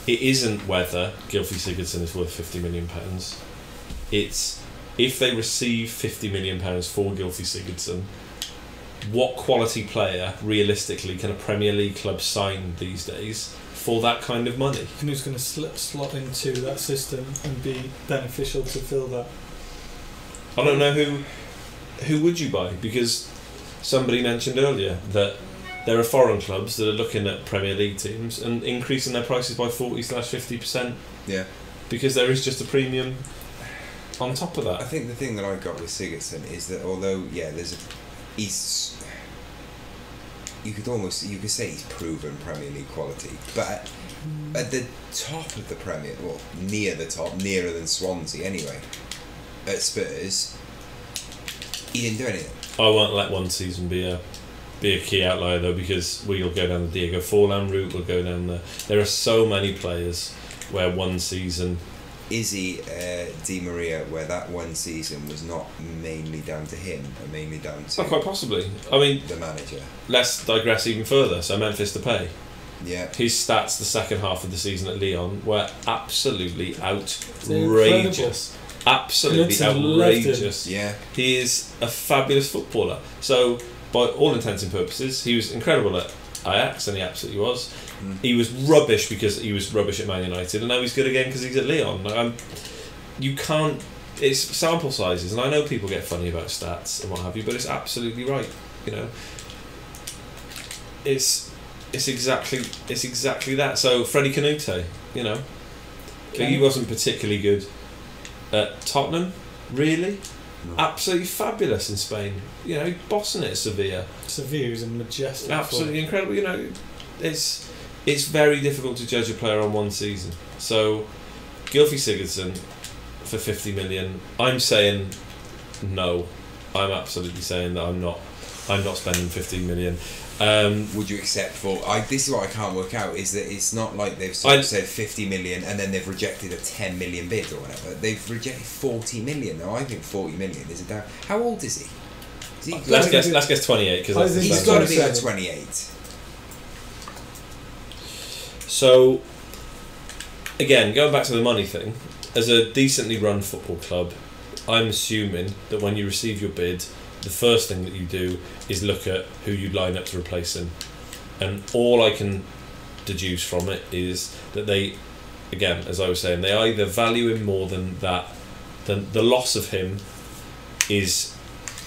it isn't whether Gylfi Sigurdsson is worth £50 million. It's if they receive £50 million for Gylfi Sigurdsson, what quality player realistically can a Premier League club sign these days for that kind of money? And who's going to slot into that system and be beneficial to fill that? I don't know who would you buy, because somebody mentioned earlier that there are foreign clubs that are looking at Premier League teams and increasing their prices by 40-50%. Yeah. Because there is just a premium on top of that. I think the thing that I got with Sigurdsson is that although you could say he's proven Premier League quality, but at the top of the Premier, well, near the top, nearer than Swansea anyway, at Spurs, he didn't do anything. I won't let one season be a key outlier though, because we'll go down the Diego Forlan route, we'll go down there are so many players where one season... Izzy Di Maria, where that one season was not mainly down to him, but mainly down to... Oh, quite possibly. I mean... the manager. Let's digress even further. So Memphis Depay. Yeah. His stats the second half of the season at Lyon were absolutely outrageous. Absolutely outrageous. Yeah. He is a fabulous footballer. So, by all intents and purposes, he was incredible at Ajax, and he absolutely was. He was rubbish because he was rubbish at Man United, and now he's good again because he's at Lyon. You can't... It's sample sizes, and I know people get funny about stats and what have you, but it's absolutely right. You know, it's exactly that. So Freddie Canute, you know, he wasn't particularly good at Tottenham, really. No. Absolutely fabulous in Spain. You know, bossing it at Sevilla. Sevilla is a majestic. Absolutely incredible. You know, it's very difficult to judge a player on one season. So, Gylfi Sigurdsson for 50 million. I'm saying no. I'm absolutely saying that I'm not spending 15 million. Would you accept for... this is what I can't work out, is that it's not like they've sort of said 50 million and then they've rejected a 10 million bid or whatever. They've rejected 40 million. Now, I think 40 million is a down... How old is he? Let's guess 28, because he's got to be like 28. So, again, going back to the money thing, as a decently run football club, I'm assuming that when you receive your bid, the first thing that you do is look at who you line up to replace him. And all I can deduce from it is that they, again, as I was saying, they either value him more than that, than the loss of him is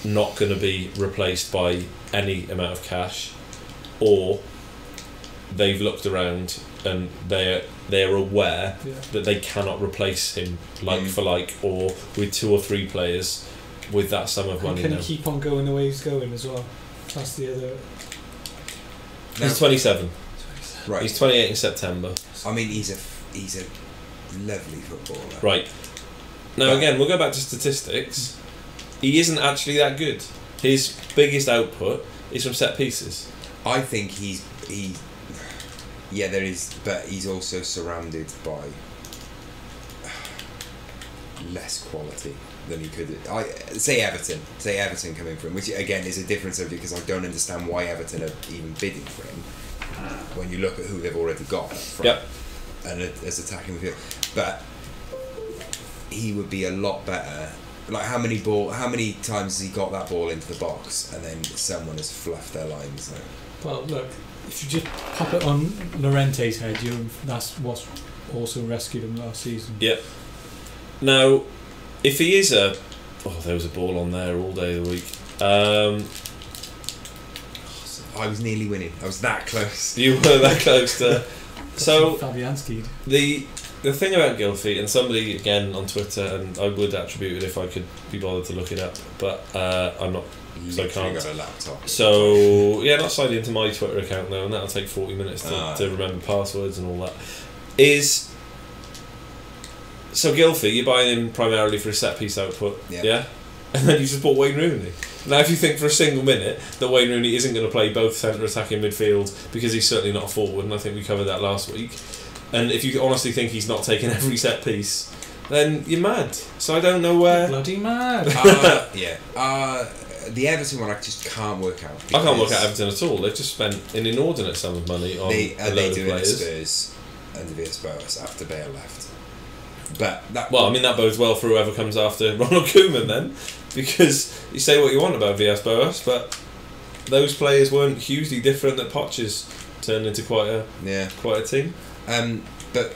not going to be replaced by any amount of cash, or they've looked around and they're aware Yeah. that they cannot replace him for like, or with 2 or 3 players with that sum of And money. can now. he keep on going the way he's going as well? That's the other. He's 27. Right. He's 28 in September. I mean, he's a lovely footballer. Right. Now again, we'll go back to statistics. He isn't actually that good. His biggest output is from set pieces. I think yeah, there is, but he's also surrounded by less quality than he could. Say Everton come in for him, which again is a different subject because I don't understand why Everton are even bidding for him when you look at who they've already got up front and as attacking midfield. But he would be a lot better. Like how many times has he got that ball into the box and then someone has fluffed their lines? Well, look, if you just pop it on Llorente's head, that's what's also rescued him last season. Yeah. Now, if he is there was a ball on there all day of the week. I was nearly winning. I was that close. You were that close to. So Fabianski. The thing about Gylfi, and somebody again on Twitter, and I would attribute it if I could be bothered to look it up, but I'm not, so I can't. Got a laptop. So not signed into my Twitter account though, and that'll take 40 minutes to remember passwords and all that. So Gylfi, you're buying him primarily for his set piece output, yeah, and then you just bought Wayne Rooney. Now, if you think for a single minute that Wayne Rooney isn't going to play both centre attacking midfield because he's certainly not a forward, and I think we covered that last week. And if you honestly think he's not taking every set piece, then you're mad. So I don't know where. Bloody mad. The Everton one I just can't work out. I can't work out Everton at all. They've just spent an inordinate sum of money on a load of players. Spurs and the Villas-Boas after Bale left. But that that bodes well for whoever comes after Ronald Koeman then, because you say what you want about Villas-Boas, but those players weren't hugely different. That Poch's turned into quite a team. But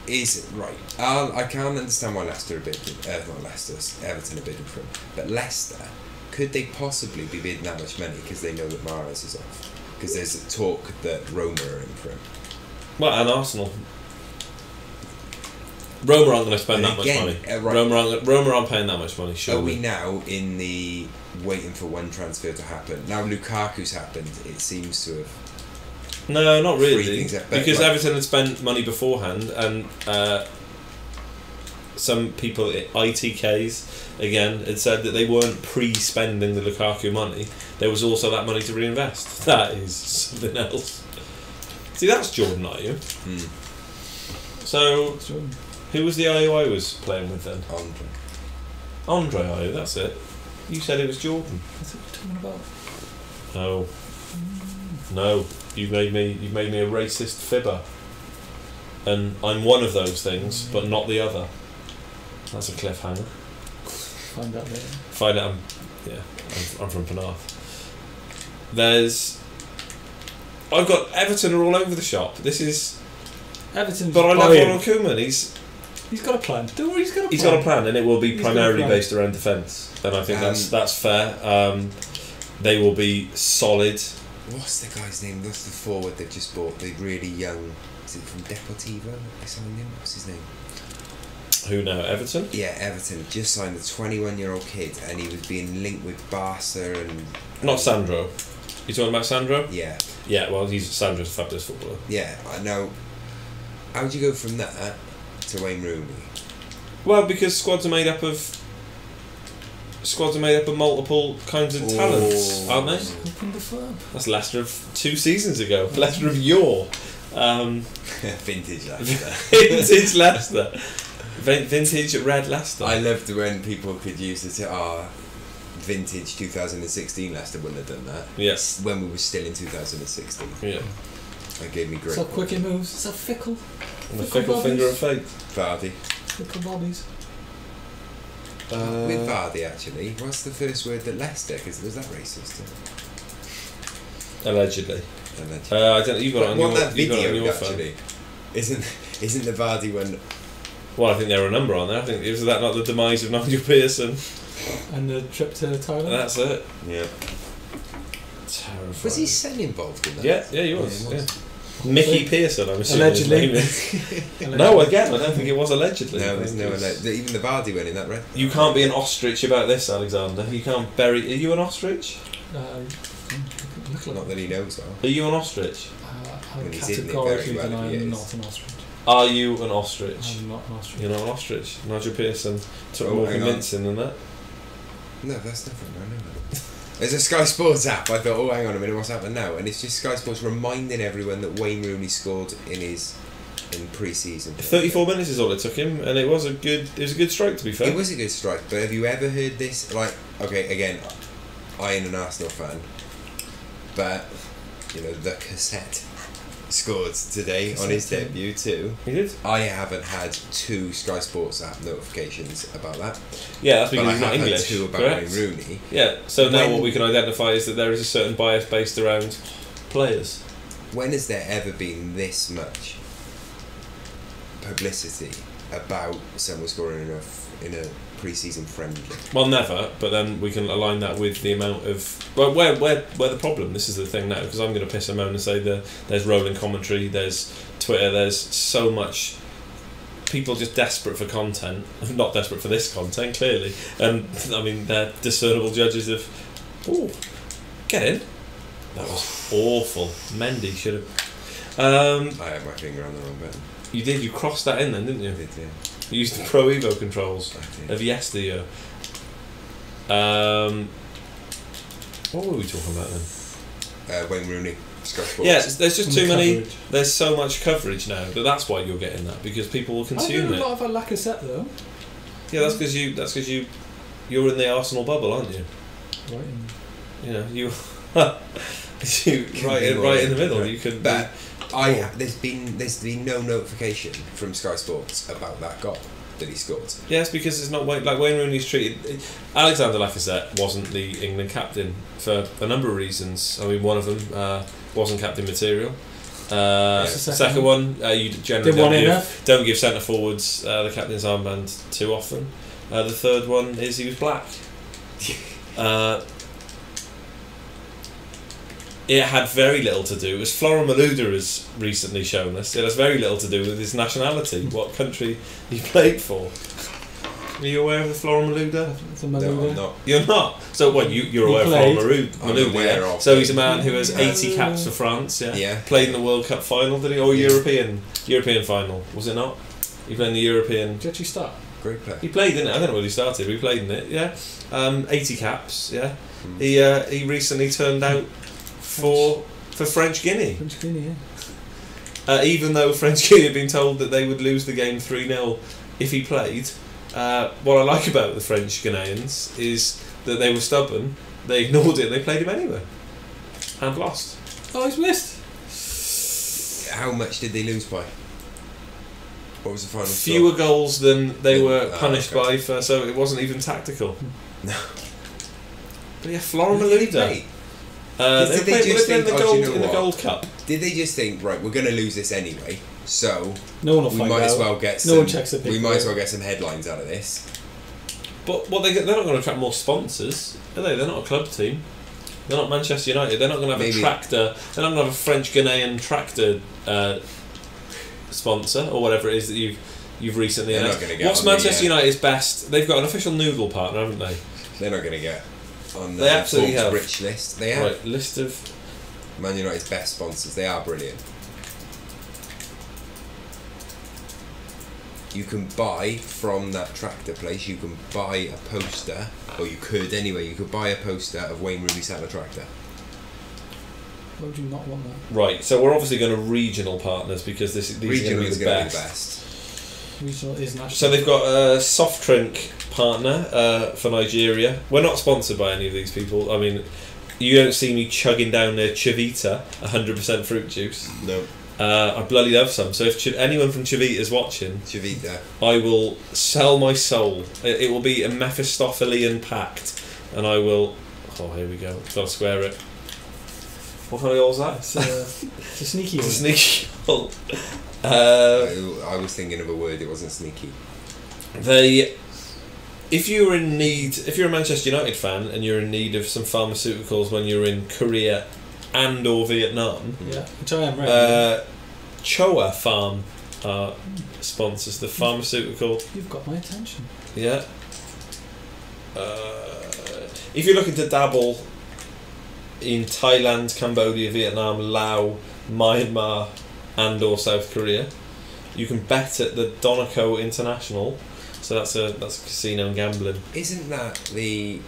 is right. I can't understand why Leicester are bidding. Not Leicester, Everton are bidding for him. But Leicester, could they possibly be bidding that much money because they know that Mahrez is off? Because there's a talk that Roma are in for him. Well, and Arsenal. Roma aren't going to spend that much money. Right. Roma aren't paying that much money. Surely. Are we now in the waiting for one transfer to happen? Now Lukaku's happened. It seems to have. No, not really. Because like, Everton had spent money beforehand, and some people at ITKs again had said that they weren't pre-spending the Lukaku money. There was also that money to reinvest. That is something else. See, that's Jordan, are you? So, who was the IU I was playing with then? Andre IU, that's it. You said it was Jordan. That's what you're talking about. No. You've made me a racist fibber, and I'm one of those things, but not the other. That's a cliffhanger. Find out later. Find out. I'm from Penarth. I've got Everton are all over the shop. This is Everton. But I love Ronald Koeman. He's got a plan. Don't worry, he's got a plan. He's got a plan, and it will be primarily based around defence. And I think that's fair. They will be solid. What's the guy's name? What's the forward they've just bought? The really young. Is it from Deportivo? They signed him. What's his name? Who now? Everton? Yeah, Everton just signed a 21-year-old kid, and he was being linked with Barca and. Not Sandro. You talking about Sandro? Yeah. Yeah. Well, Sandro's a fabulous footballer. Yeah, I know. How would you go from that to Wayne Rooney? Well, because squads are made up of multiple kinds of talents, aren't they? That's Leicester of 2 seasons ago. Leicester of yore. Vintage Leicester. Vintage Leicester. Vintage red Leicester. I loved when people could use it to vintage 2016 Leicester wouldn't have done that. Yes. When we were still in 2016. Yeah. That gave me great. So quick it moves. So fickle. The fickle finger of fate. Vardy. Fickle bobbies. With Vardy, actually, what's the first word that Leicester? Because was that racist? Allegedly. I don't know. You've got it on your. That video actually. Phone. Isn't the Vardy one? Well, I think there are a number on there. I think was that not the demise of Nigel Pearson and the trip to Thailand. That's it. Yeah. Terrifying. Was his son involved in that? Yeah, he was. Yeah. Mickey Pearson, I'm assuming. Allegedly. His name is. No, again, I don't think it was allegedly. No, there's no even the Vardy went in that red. You can't be an ostrich about this, Alexander. You can't bury. Are you an ostrich? Not that he knows of. Are you an ostrich? I When he's hidden it categorically very well if he deny I'm is. not an ostrich. Are you an ostrich? I'm not an ostrich. You're not an ostrich. Nigel Pearson took Oh, more hang on. convincing than that. No, that's different. I know that. There's a Sky Sports app. I thought, oh, hang on a minute, what's happened now? And it's just Sky Sports reminding everyone that Wayne Rooney scored in pre-season. 34 minutes is all it took him, and it was a good strike, to be fair. It was a good strike, but have you ever heard this? Like, okay, again, I am an Arsenal fan, but you know the cassette scored today on his debut too. He did? I haven't had 2 Sky Sports app notifications about that. Yeah, that's But because I he's not have had English. 2 about correct? Wayne Rooney. Yeah, so now When- what we can identify is that there is a certain bias based around players. When has there ever been this much publicity about someone scoring in a pre-season friendly? Well, never, but then we can align that with the amount of... Well, where the problem, this is the thing now, because I'm going to piss a moan and say that there's rolling commentary, there's Twitter, there's so much... People just desperate for content, not desperate for this content, clearly. And, I mean, they're discernible judges of... Ooh, get in. That was awful. Mendy should have... I had my finger on the wrong button. You did, you crossed that in then, didn't you? I did, yeah. You used the Pro Evo controls I did. of yesteryear. What were we talking about then? Wayne Rooney, Sky Sports. Yeah, there's just And too the many. coverage. There's so much coverage now that's why you're getting that, because people will I consume heard a it. lot of a Lacazette though. Yeah, that's because you're in the Arsenal bubble, aren't you? Right. You know you. right in the middle. You could. But there's been no notification from Sky Sports about that goal that he scored. Yes, because it's not Wayne Rooney's treated. Alexander Lacazette wasn't the England captain for a number of reasons. I mean, one of them wasn't captain material. Second one, you generally don't give centre forwards the captain's armband too often. The third one is he was black. It had very little to do, as Florent Malouda has recently shown us, it has very little to do with his nationality, what country he played for. Are you aware of the Florent Malouda? No, I'm not. You're not? So what, you're aware of Florent Malouda? I'm aware Yeah? of So him. he's a man who has 80 caps for France, yeah? Yeah. Played in the World Cup final, did he? Or European final, was it not? He played in the European... Did you start? Great player. He played in it, I don't know where he started, but he played in it, yeah? 80 caps, yeah? He recently turned out for French Guinea. French Guinea, yeah. Even though French Guinea had been told that they would lose the game 3-0 if he played, what I like about the French Ghanaians is that they were stubborn, they ignored it and they played him anyway. And lost. Oh, he's missed. How much did they lose by? What was the final Fewer score? goals than they were punished okay. by, so it wasn't even tactical. No. But yeah, Florent Who did they Malouda. play? They Did they played just in think, the oh, do gold you know in the what? Gold Cup. Did they just think, right, we're going to lose this anyway, so No one will we find might out. as well get No some, one checks the we might as well paperwork. get some headlines out of this. But what they're not going to attract more sponsors, are they? They're not a club team. They're not Manchester United. They're not going to have Maybe. a tractor. They're not going to have a French Ghanaian tractor sponsor or whatever it is that you've recently They're not announced. gonna get What's on the, Manchester United's best? They've got an official noodle partner, haven't they? They're not going to get on They the absolutely Forbes have. rich list. They have. Right, list of. Man United's best sponsors. They are brilliant. You can buy from that tractor place, you can buy a poster, or you could anyway, you could buy a poster of Wayne Rooney sat on a tractor. Why would you not want that? Right, so we're obviously going to regional partners because these Regional are going is to be the going to be best. the best. Regional is national. So they've got a soft drink partner for Nigeria. We're not sponsored by any of these people. I mean, you don't see me chugging down their Chivita 100% fruit juice. No. I bloody love some. So if anyone from Chivita is watching, Chivita. I will sell my soul. It will be a Mephistophelian pact, and I will. Oh, here we go. Got to square it. What kind of goal is that? It's a sneaky It's a one. sneaky goal. I was thinking of a word, it wasn't sneaky. If you're a Manchester United fan and you're in need of some pharmaceuticals when you're in Korea and or Vietnam. Yeah, which I am ready. Choa Farm sponsors the pharmaceutical. You've got my attention. Yeah. If you're looking to dabble in Thailand, Cambodia, Vietnam, Laos, Myanmar, and or South Korea, you can bet at the Doneco International. So that's a casino and gambling. Isn't that the?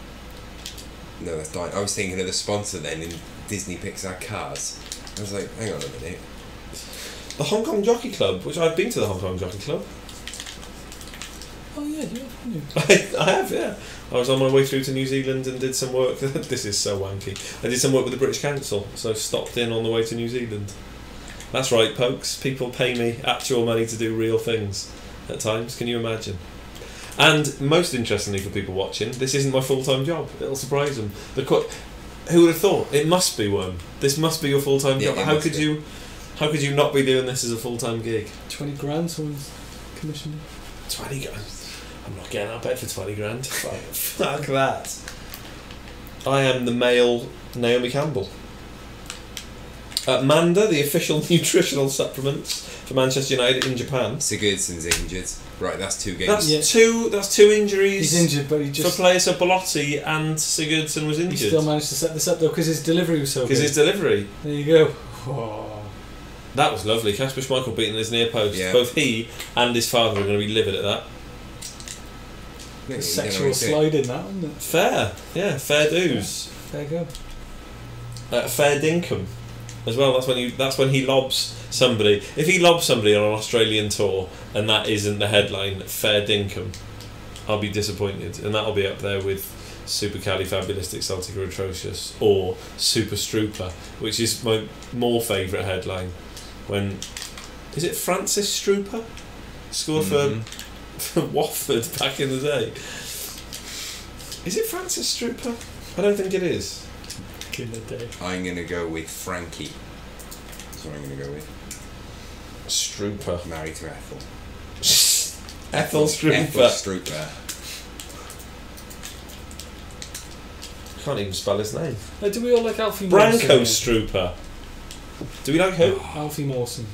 No, that's I was thinking of the sponsor then in Disney Pixar Cars. I was like, hang on a minute. The Hong Kong Jockey Club, which I've been to the Hong Kong Jockey Club. Oh yeah, you have, haven't you? I have, yeah. I was on my way through to New Zealand and did some work. This is so wanky. I did some work with the British Council, so stopped in on the way to New Zealand. That's right, folks. People pay me actual money to do real things at times. Can you imagine? And most interestingly for people watching, this isn't my full-time job. It'll surprise them. Who would have thought? It must be one. This must be your full-time job. How could you not be doing this as a full-time gig? 20 grand, someone's commissioned. 20 grand? I'm not getting out of bed for 20 grand. Fuck that. I am the male Naomi Campbell. Manda, the official nutritional supplements for Manchester United in Japan. Sigurdsson's injured. Right, that's 2 games. That's two injuries. He's injured, but he just... For players, so Belotti and Sigurdsson was injured. He still managed to set this up though because his delivery was so good. Because his delivery. There you go. Oh. That was lovely. Kasper Schmeichel beating his near post. Yeah. Both he and his father are going to be livid at that. Yeah, Sexual slide in that, isn't it? Fair. Yeah, fair dues. Yeah. There you go. Fair dinkum. As well, that's when he lobs somebody. If he lobs somebody on an Australian tour and that isn't the headline, fair dinkum, I'll be disappointed, and that'll be up there with Supercalifragilisticexpialidocious or Super Strooper, which is my more favourite headline. When is it Francis Strooper scored for Watford back in the day? Is it Francis Strooper? I don't think it is. In the day. I'm going to go with Frankie. That's what I'm going to go with. Strooper. Married to Ethel. Ethel Strooper. Ethel Strooper. Can't even spell his name. Do we all like Alfie Mawson? Branko Strooper. Do we like who? Alfie Mawson.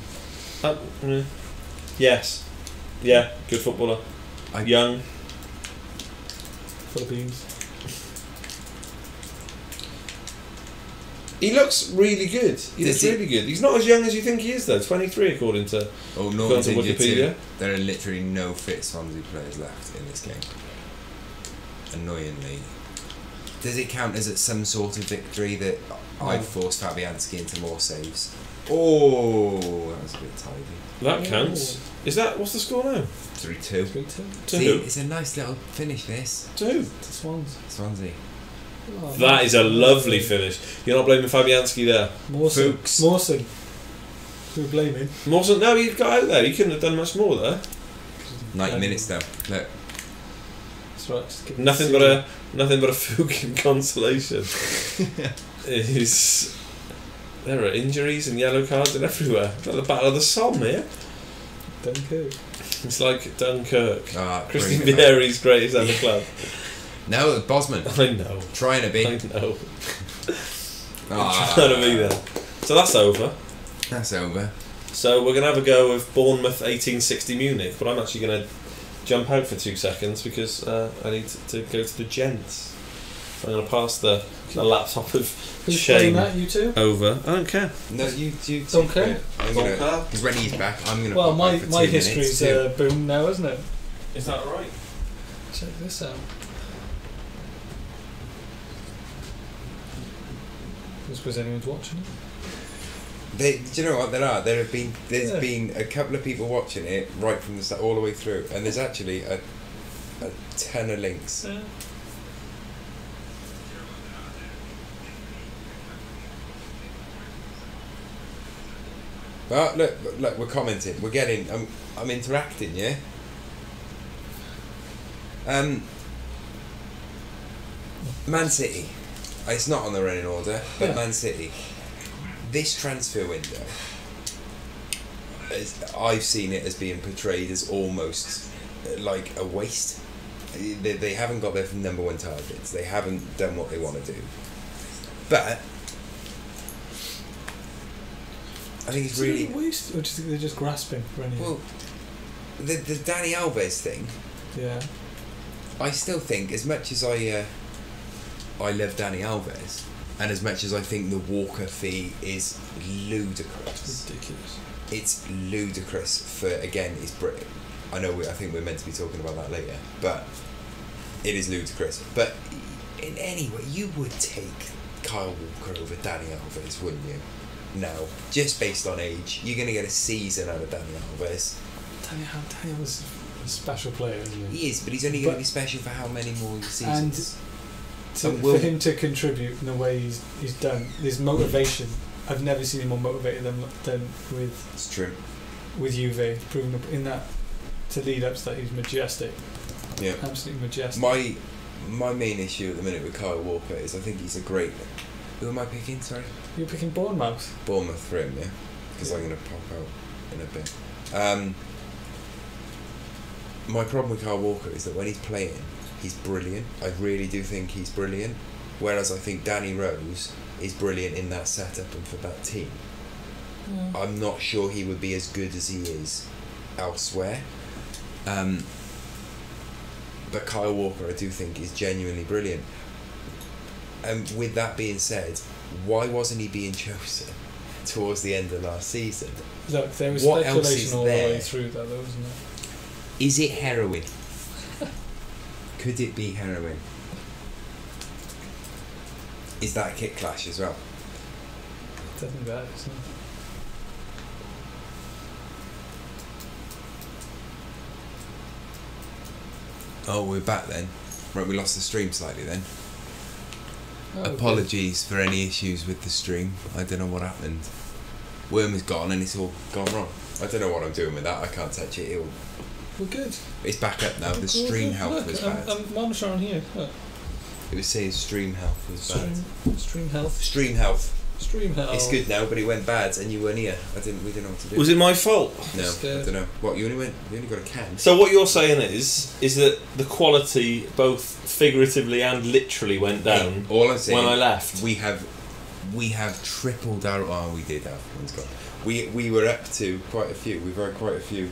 Yes. Yeah, good footballer. Young. Full of beans. He looks really good. Really good. He's not as young as you think he is, though. 23, according to Norton's injured Wikipedia. too. There are literally no fit Swansea players left in this game. Annoyingly. Does it count as some sort of victory that I've forced Fabianski into more saves? Oh, that was a bit tidy. That counts. Is that... What's the score now? 3-2. 3-2. See, it's a nice little finish, this. To who? To Swansea. Oh, that is a lovely finish. You're not blaming Fabianski there. Mawson. Fuchs. Mawson. Who are blaming? Mawson, no, he got out there. He couldn't have done much more there. 90 minutes though. Look. That's right. Just give it Nothing but a fucking consolation. There are injuries and yellow cards and everywhere. It's like the Battle of the Somme here. Dunkirk. It's like Dunkirk. Christian brilliant, Vieri's greatest ever club. No, Bosman. I know. Trying to be. I know. Trying to be there. So that's over. That's over. So we're going to have a go of Bournemouth 1860 Munich, but I'm actually going to jump out for 2 seconds because I need to go to the gents. I'm going to pass the laptop of Who's shame playing that, you two? over. I don't care. No, you Don't care? Because when he's back, I'm going to. Well, my history's boom now, isn't it? Is that right? Check this out. Was anyone's watching it? Do you know what there's been a couple of people watching it right from the start all the way through, and there's actually a ton of links. Yeah. Oh, look, we're commenting. We're getting. I'm interacting. Yeah. Man City. It's not on the running order, but Yeah. Man City. This transfer window, I've seen it as being portrayed as almost like a waste. They haven't got their number one targets. They haven't done what they want to do. But I think it's really... Or do you think they're just grasping for anything? Well, the Dani Alves thing, yeah. I still think, as much as I love Dani Alves, and as much as I think the Walker fee is ludicrous. It's ridiculous. It's ludicrous for, again, it's Brit. I think we're meant to be talking about that later, but it is ludicrous. But in any way, you would take Kyle Walker over Dani Alves, wouldn't you? No, just based on age, you're going to get a season out of Dani Alves. Dani was a special player, isn't he? He is, but he's only going to be special for how many more seasons? For him to contribute in the way he's done, his motivation, I've never seen him more motivated than with. It's true. With Juve, proving in that to lead up to that, he's majestic. Yeah, absolutely majestic. My main issue at the minute with Kyle Walker is I think he's a great. Who am I picking? Sorry. You're picking Bournemouth. Bournemouth for him, yeah, because I'm going to pop out in a bit. My problem with Kyle Walker is that when he's playing, he's brilliant. I really do think he's brilliant. Whereas I think Danny Rose is brilliant in that setup and for that team. Yeah. I'm not sure he would be as good as he is elsewhere. But Kyle Walker, I do think, is genuinely brilliant. And with that being said, why wasn't he being chosen towards the end of last season? Look, there was speculation all the way through that, though, wasn't there? Is it heroin? Could it be heroin? Is that a kick clash as well? Definitely bad, isn't it? Oh, we're back then. Right, we lost the stream slightly then. Oh, apologies for any issues with the stream. I don't know what happened. Worm is gone and it's all gone wrong. I don't know what I'm doing with that. I can't touch it. We're good. It's back up now. The stream health was bad. I'm monitoring here. Look. It was saying stream health was bad. Stream health. Stream health. Stream health. It's good now, but it went bad and you weren't here. We didn't know what to do. Was it my fault? No, I don't know. What, you only got a can? So what you're saying is that the quality both figuratively and literally went down. Hey, all I'm saying, when I left. We have tripled our. Oh, we did have. One's gone. We were up to quite a few. We've had quite a few.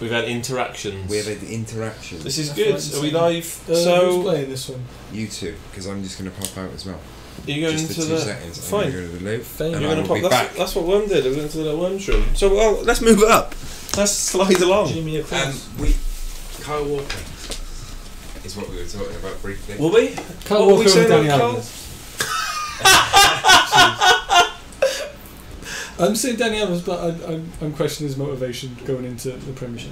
We've had interactions. We have had interactions. This is good. Are we live? Who's playing this one? You two, because I'm just going to pop out as well. Are you going just into the 2 seconds. Fine. I'm going to go to the loop. And you're going to pop. That's what Worm did. I went into the Worm's room. So let's move it up. Let's slide along. Kyle Walker is what we were talking about briefly. Will we? Kyle Walker and Dani Alves. I'm saying Dani Alves, but I'm questioning his motivation going into the Premiership.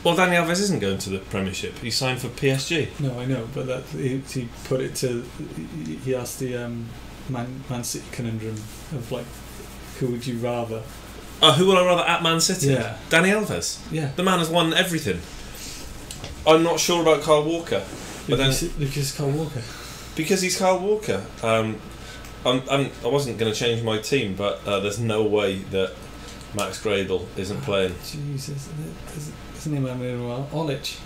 Well, Dani Alves isn't going to the Premiership. He signed for PSG. No, I know, but that he put it to. He asked the Man City conundrum of like, who would you rather? Who would I rather at Man City? Yeah, Dani Alves. Yeah, the man has won everything. I'm not sure about Kyle Walker, but because Kyle Walker. Because he's Kyle Walker. I wasn't going to change my team, but there's no way that Max Gradle isn't playing. Jesus, his name I made a while. Olic.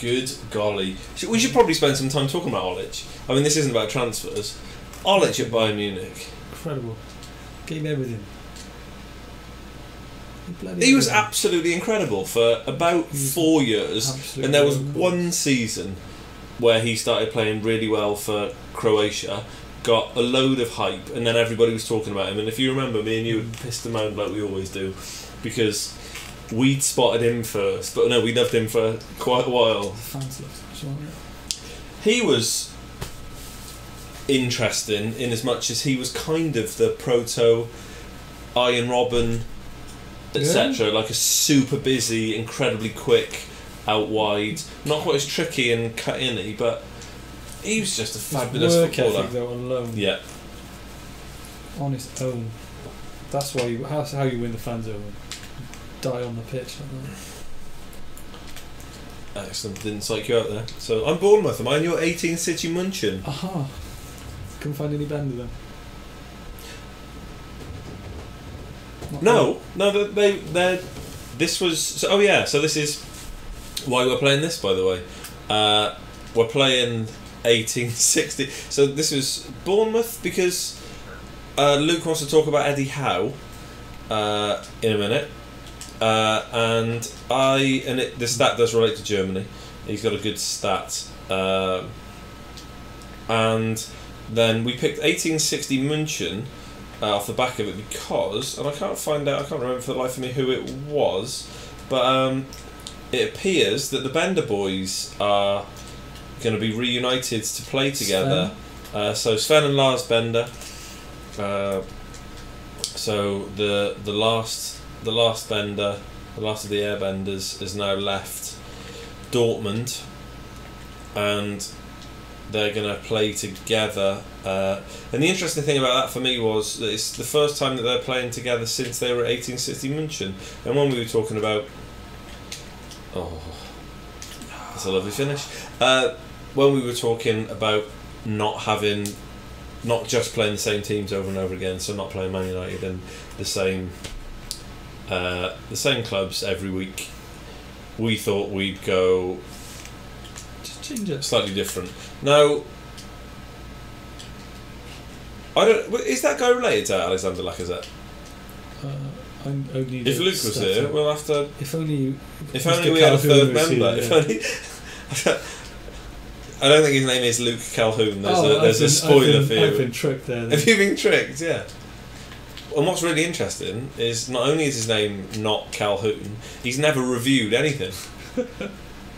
Good golly. We should probably spend some time talking about Olic. I mean, this isn't about transfers. Olic at Bayern Munich. Incredible. Gave everything. He was absolutely incredible for about 4 years. And there was one season where he started playing really well for Croatia, got a load of hype, and then everybody was talking about him. And if you remember, me and you had pissed him out like we always do, because we'd spotted him first, but no, we loved him for quite a while. The fans loved him. He was interesting in as much as he was kind of the proto Iron Robben, etc. Like a super busy, incredibly quick, out wide, not quite as tricky and cut-in-y, but he was just a fabulous footballer. Ethic, though, alone. Yeah. On his own. That's why how you win the fans over. Die on the pitch like that. Excellent, didn't psych you out there. So I'm Bournemouth, am I? And you're 18 City Munchen. Aha. Couldn't find any bender then. No, they're this was so this is why we're playing this, by the way. We're playing 1860. So this was Bournemouth, because Luke wants to talk about Eddie Howe in a minute, and the stat does relate to Germany. He's got a good stat, and then we picked 1860 München off the back of it because, and I can't remember for the life of me who it was, but it appears that the Bender boys are going to be reunited to play together. So Sven and Lars Bender. So the last Bender, the last of the Airbenders, has now left Dortmund, and they're going to play together. And the interesting thing about that for me was that it's the first time that they're playing together since they were at 1860 München. And when we were talking about, that's a lovely finish. When we were talking about not just playing the same teams over and over again, so not playing Man United and the same clubs every week, we thought we'd go just change it slightly different. Now, is that guy related to Alexander Lacazette? If Luke was here, we'll have to. If only we had a third member. Here, If only. I don't think his name is Luke Calhoun. There's a spoiler for you. I've been tricked there. Then. Have you been tricked? Yeah. And what's really interesting is not only is his name not Calhoun, he's never reviewed anything.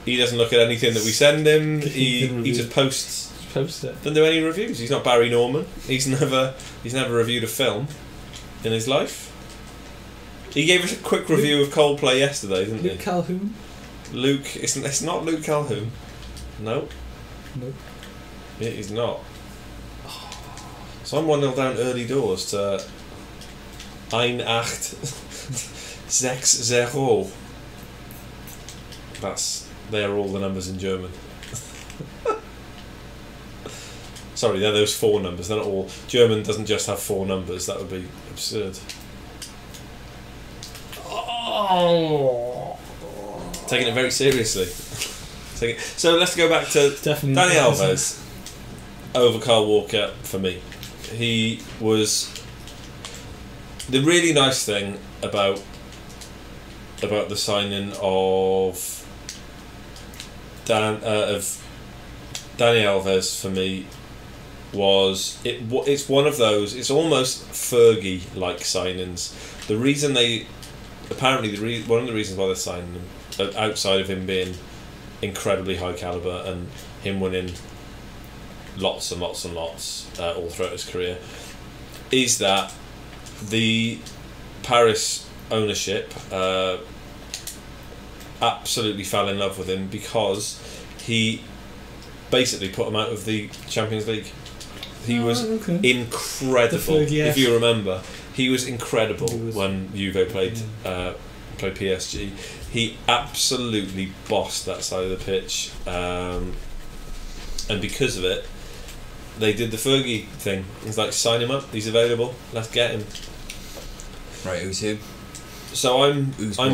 He doesn't look at anything that we send him. He just posts. It. Doesn't do any reviews. He's not Barry Norman. He's never reviewed a film in his life. He gave us a quick review of Coldplay yesterday, didn't he? Luke Calhoun? Luke, it's not Luke Calhoun. No. Nope. It is not. So I'm 1-0 down early doors to 1860. They're all the numbers in German. Sorry, they're those 4 numbers. They're not all. German doesn't just have 4 numbers. That would be absurd. Taking it very seriously. So let's go back to Definitely Dani Alves over Kyle Walker for me. He was the really nice thing about the signing of Dani Alves for me was it's one of those. It's almost Fergie-like signings. The reason one of the reasons why they're signing him, outside of him being incredibly high caliber and him winning lots and lots and lots all throughout his career, is that the Paris ownership absolutely fell in love with him because he basically put him out of the Champions League. He was incredible. If you remember, he was incredible when Juve played PSG. He absolutely bossed that side of the pitch, and because of it, they did the Fergie thing. It's like, sign him up. He's available. Let's get him. Right, who's who? So I'm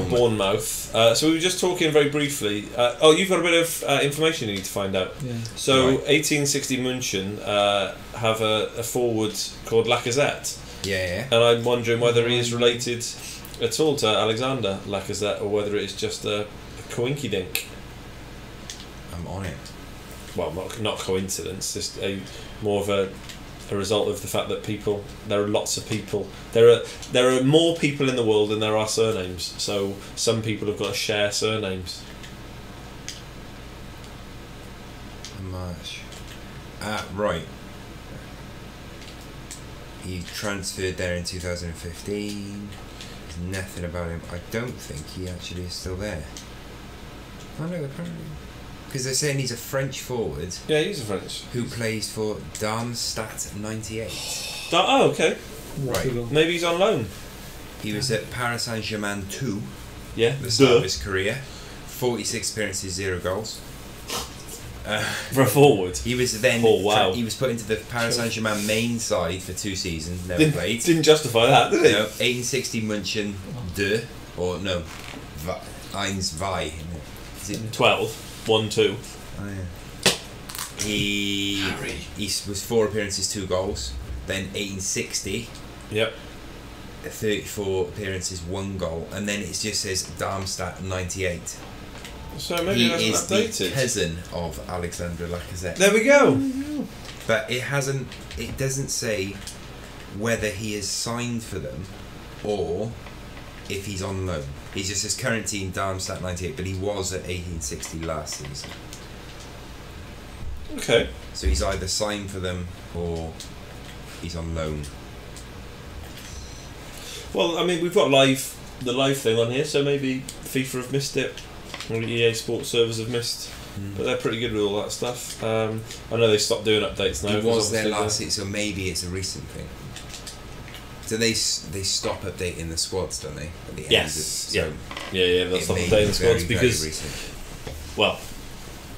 Bournemouth. So we were just talking very briefly. You've got a bit of information you need to find out. Yeah. So Right. 1860 München have a forward called Lacazette. Yeah. And I'm wondering whether he is related at all to Alexander Lacazette, or whether it's just a coinkydink. I'm on it. Well, not coincidence, just more of a result of the fact that there are lots of people. There are more people in the world than there are surnames. So some people have got to share surnames. Much. Right. He transferred there in 2015. There's nothing about him. I don't think he actually is still there. Oh no, apparently. Because they're saying he's a French forward. Yeah, he's a French. Who plays for Darmstadt 98. Oh, okay. Right. Maybe he's on loan. He was at Paris Saint-Germain 2. Yeah. The start of his career. 46 appearances, 0 goals. For a forward. He was then. He was put into the Paris Saint-Germain main side for 2 seasons. Never played. Didn't justify that, did he? No. 1860 München 2, or no, 1-2. Is it 12. 1-2. Oh yeah. he was 4 appearances, 2 goals. Then 1860. Yep. 34 appearances, 1 goal, and then it just says Darmstadt 98. So maybe He that's is updated. the cousin of Alexandre Lacazette. There we go. But it doesn't say whether he is signed for them or if he's on loan. He just says current team Darmstadt 98, but he was at 1860 last season. Okay. So he's either signed for them or he's on loan. Well, I mean, we've got the live thing on here, so maybe FIFA have missed it, or EA Sports servers have missed, but they're pretty good with all that stuff. I know they stopped doing updates now. He was there last season, so maybe it's a recent thing. So they stop updating the squads, don't they? At the end Yes. of, Yeah. They'll stop updating the squads because, well,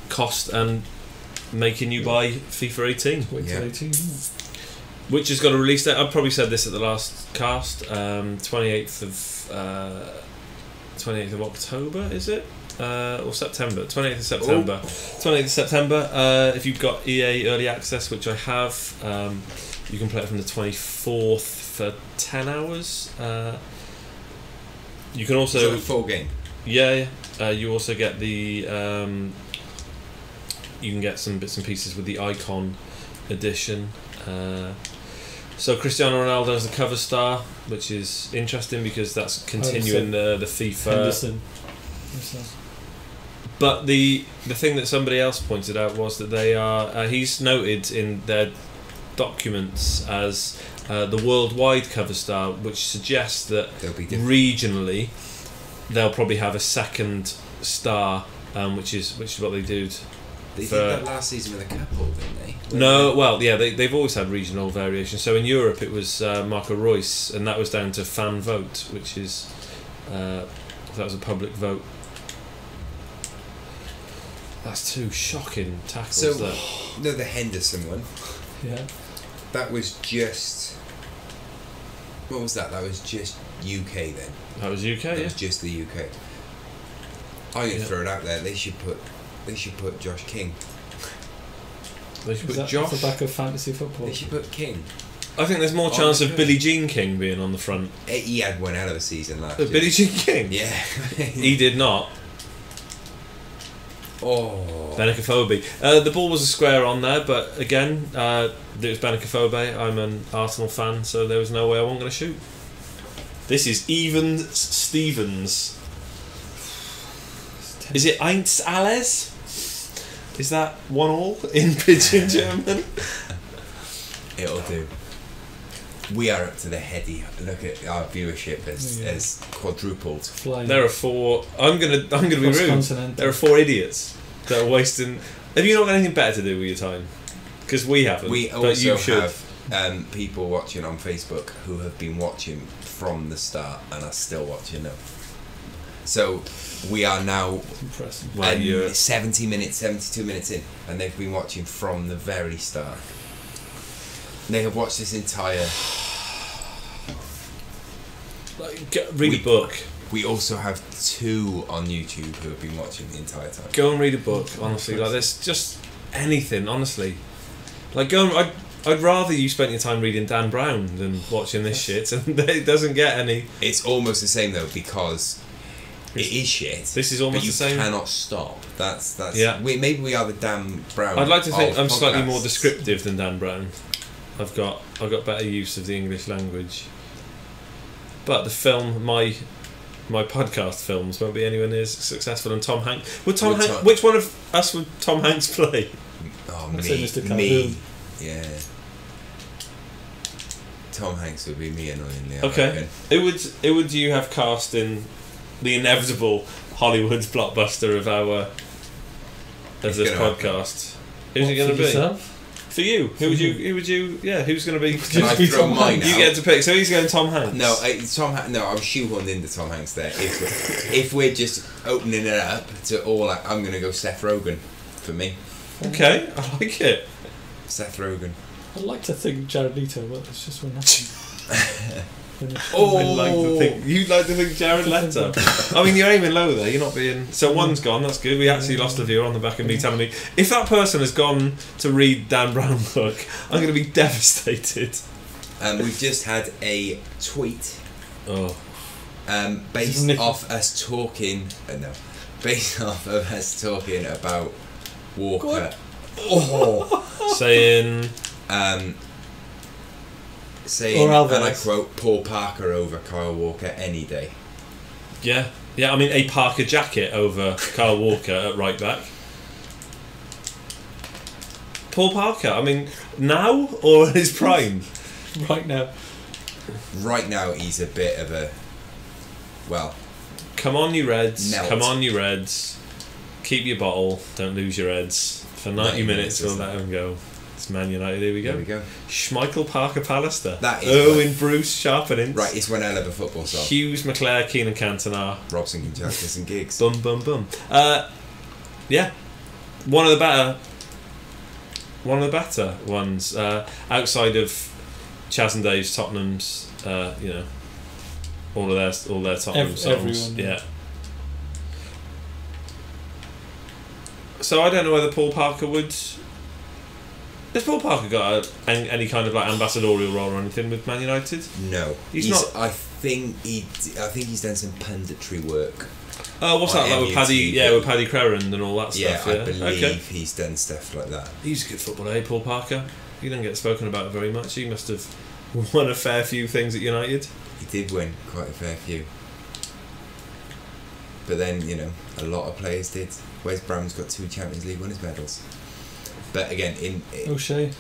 cost and making you buy FIFA 18. Wait till 18. Which has got a release date. I've probably said this at the last cast. 28th of October, is it? Or September? 28th of September. 28th of September. If you've got EA Early Access, which I have, you can play it from the 24th for 10 hours. You can also... Is that a full game? Yeah. You also get the... you can get some bits and pieces with the Icon edition. So Cristiano Ronaldo is the cover star, which is interesting because that's continuing the FIFA. Henderson. But the thing that somebody else pointed out was that they are he's noted in their documents as the worldwide cover star, which suggests that They'll be regionally they'll probably have a second star, which is what they do. They did that last season with a couple, didn't they? No, well, yeah, they've always had regional variation. So in Europe it was Marco Reus, and that was down to fan vote, which is that was a public vote. That's 2 shocking tackles. So, there. no, the Henderson one. Yeah. That was just... What was that? That was just UK then. That was UK, That yeah. was just the UK. I'm going to throw it out there. They should put Josh King. They should Is put that Josh. off the back of fantasy football? They should put King. I think there's more Oh, chance my of God. Billie Jean King being on the front. He had one hell of a season last year. Billie Jean King? Yeah. He did not. Oh. Benekophobe. The ball was a square on there, but again, it was Benekophobe. I'm an Arsenal fan, so there was no way I wasn't going to shoot. This is Evans Stevens. Is it Eins alles? Is that 1-1 in Pidgin German? It'll do. We are up to the heady. Look at our viewership has quadrupled. Flying. There are 4. I'm gonna be rude. Cross-continental. There are 4 idiots that are wasting. Have you not got anything better to do with your time? Because we haven't. We but you also should. have people watching on Facebook who have been watching from the start and are still watching now. So we are now Impressive. Well, you're 70 minutes, 72 minutes in, and they've been watching from the very start. They have watched this entire... read a book. We also have 2 on YouTube who have been watching the entire time. Go and read a book, honestly. Like, there's just anything, honestly. Like, go and... I'd rather you spent your time reading Dan Brown than watching this shit, and it doesn't get any... It's almost the same, though, because it is shit. This is almost but you the same. cannot stop. That's Yeah. Maybe we are the Dan Brown. I'd like to think of I'm slightly podcasts. more descriptive than Dan Brown. I've got better use of the English language. But the film, my podcast films won't be anywhere near as successful. And Tom Hanks. Which one of us would Tom Hanks play? Oh, I'd say me. Mr. Me. Calhoun. Yeah. Tom Hanks would be me annoyingly. I Okay. reckon. Who would you have cast in the inevitable Hollywood blockbuster of It's this gonna podcast? Who's it going to For be? yourself? For you? Who would you? Yeah, who's going to be? Can I be throw Tom mine Hanks. You out? get to pick. So he's going Tom Hanks. No, No, I'm shoehorned into Tom Hanks there. If we're just opening it up to all, I'm going to go Seth Rogen for me. Okay, I like it. Seth Rogen. I'd like to think Jared Leto, but it's just when nothing. finish. Oh, You'd like to think Jared Leto. I mean, you're aiming low there. You're not being. So one's gone. That's good. We actually lost a viewer on the back of me telling me if that person has gone to read Dan Brown's book, I'm going to be devastated. We've just had a tweet. Oh. Based off us talking. Based off of us talking about Walker. Saying. Saying, and I quote, Paul Parker over Kyle Walker any day. Yeah, I mean, a Parker jacket over Kyle Walker at right back. Paul Parker, I mean, now or in his prime? Right now. Right now, he's a bit of a. Well. Come on, you Reds. Melt. Come on, you Reds. Keep your bottle. Don't lose your heads. For 90 minutes, we'll let him go. It's Man United, here we go. There we go. Schmeichel, Parker, Pallister. That is Owen, Bruce, Sharpenings. Right, it's one hell of a football song. Hughes, McClare, Keenan Cantona. Robson, Justice and Giggs. Bum, bum, bum. Yeah. One of the better ones. Outside of Chas and Dave's, Tottenham's, all their Tottenham songs. Everyone. Yeah. So I don't know whether Paul Parker would. Has Paul Parker got any kind of like ambassadorial role or anything with Man United? No, he's not. I think he's done some punditry work. Oh, what's that like with Paddy? Yeah, with Paddy Crerand and all that stuff. Yeah, I believe okay. He's done stuff like that. He's a good footballer, Paul Parker. He didn't get spoken about very much. He must have won a fair few things at United. He did win quite a fair few. But then, a lot of players did. Wes Brown's got 2 Champions League winners' medals. But again, O'Shea.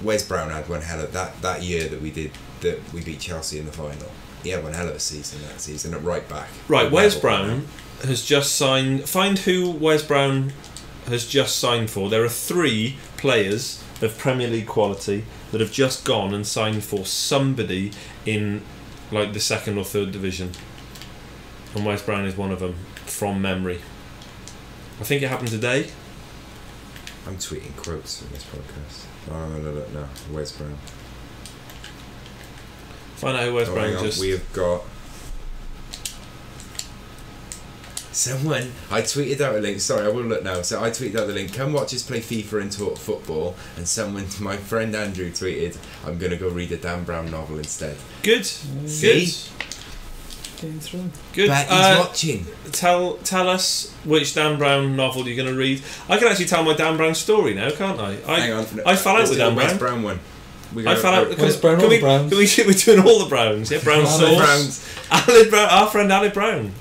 Wes Brown had one hell of that year that we beat Chelsea in the final. He had one hell of a season that season at right back. Right, Wes Brown has just signed. Find who Wes Brown has just signed for. There are 3 players of Premier League quality that have just gone and signed for somebody in like the 2nd or 3rd division, and Wes Brown is one of them from memory. I think it happened today. I'm tweeting quotes from this podcast. Oh, no, Wes Brown. Find out who Wes Brown just. We have got someone. I tweeted out a link. Sorry, I will look now. So I tweeted out the link. Come watch us play FIFA and talk football. And my friend Andrew tweeted, "I'm gonna go read a Dan Brown novel instead." Good. See? Getting through. Good. But he's watching. Tell us which Dan Brown novel you're going to read. I can actually tell my Dan Brown story now, can't I? Hang on. I fell out with Dan Wes Brown. Brown one. I fell out. Wes Brown, all the Browns. We're doing all the Browns. Yeah, Brown sauce. Ali Brown, our friend Ali Brown.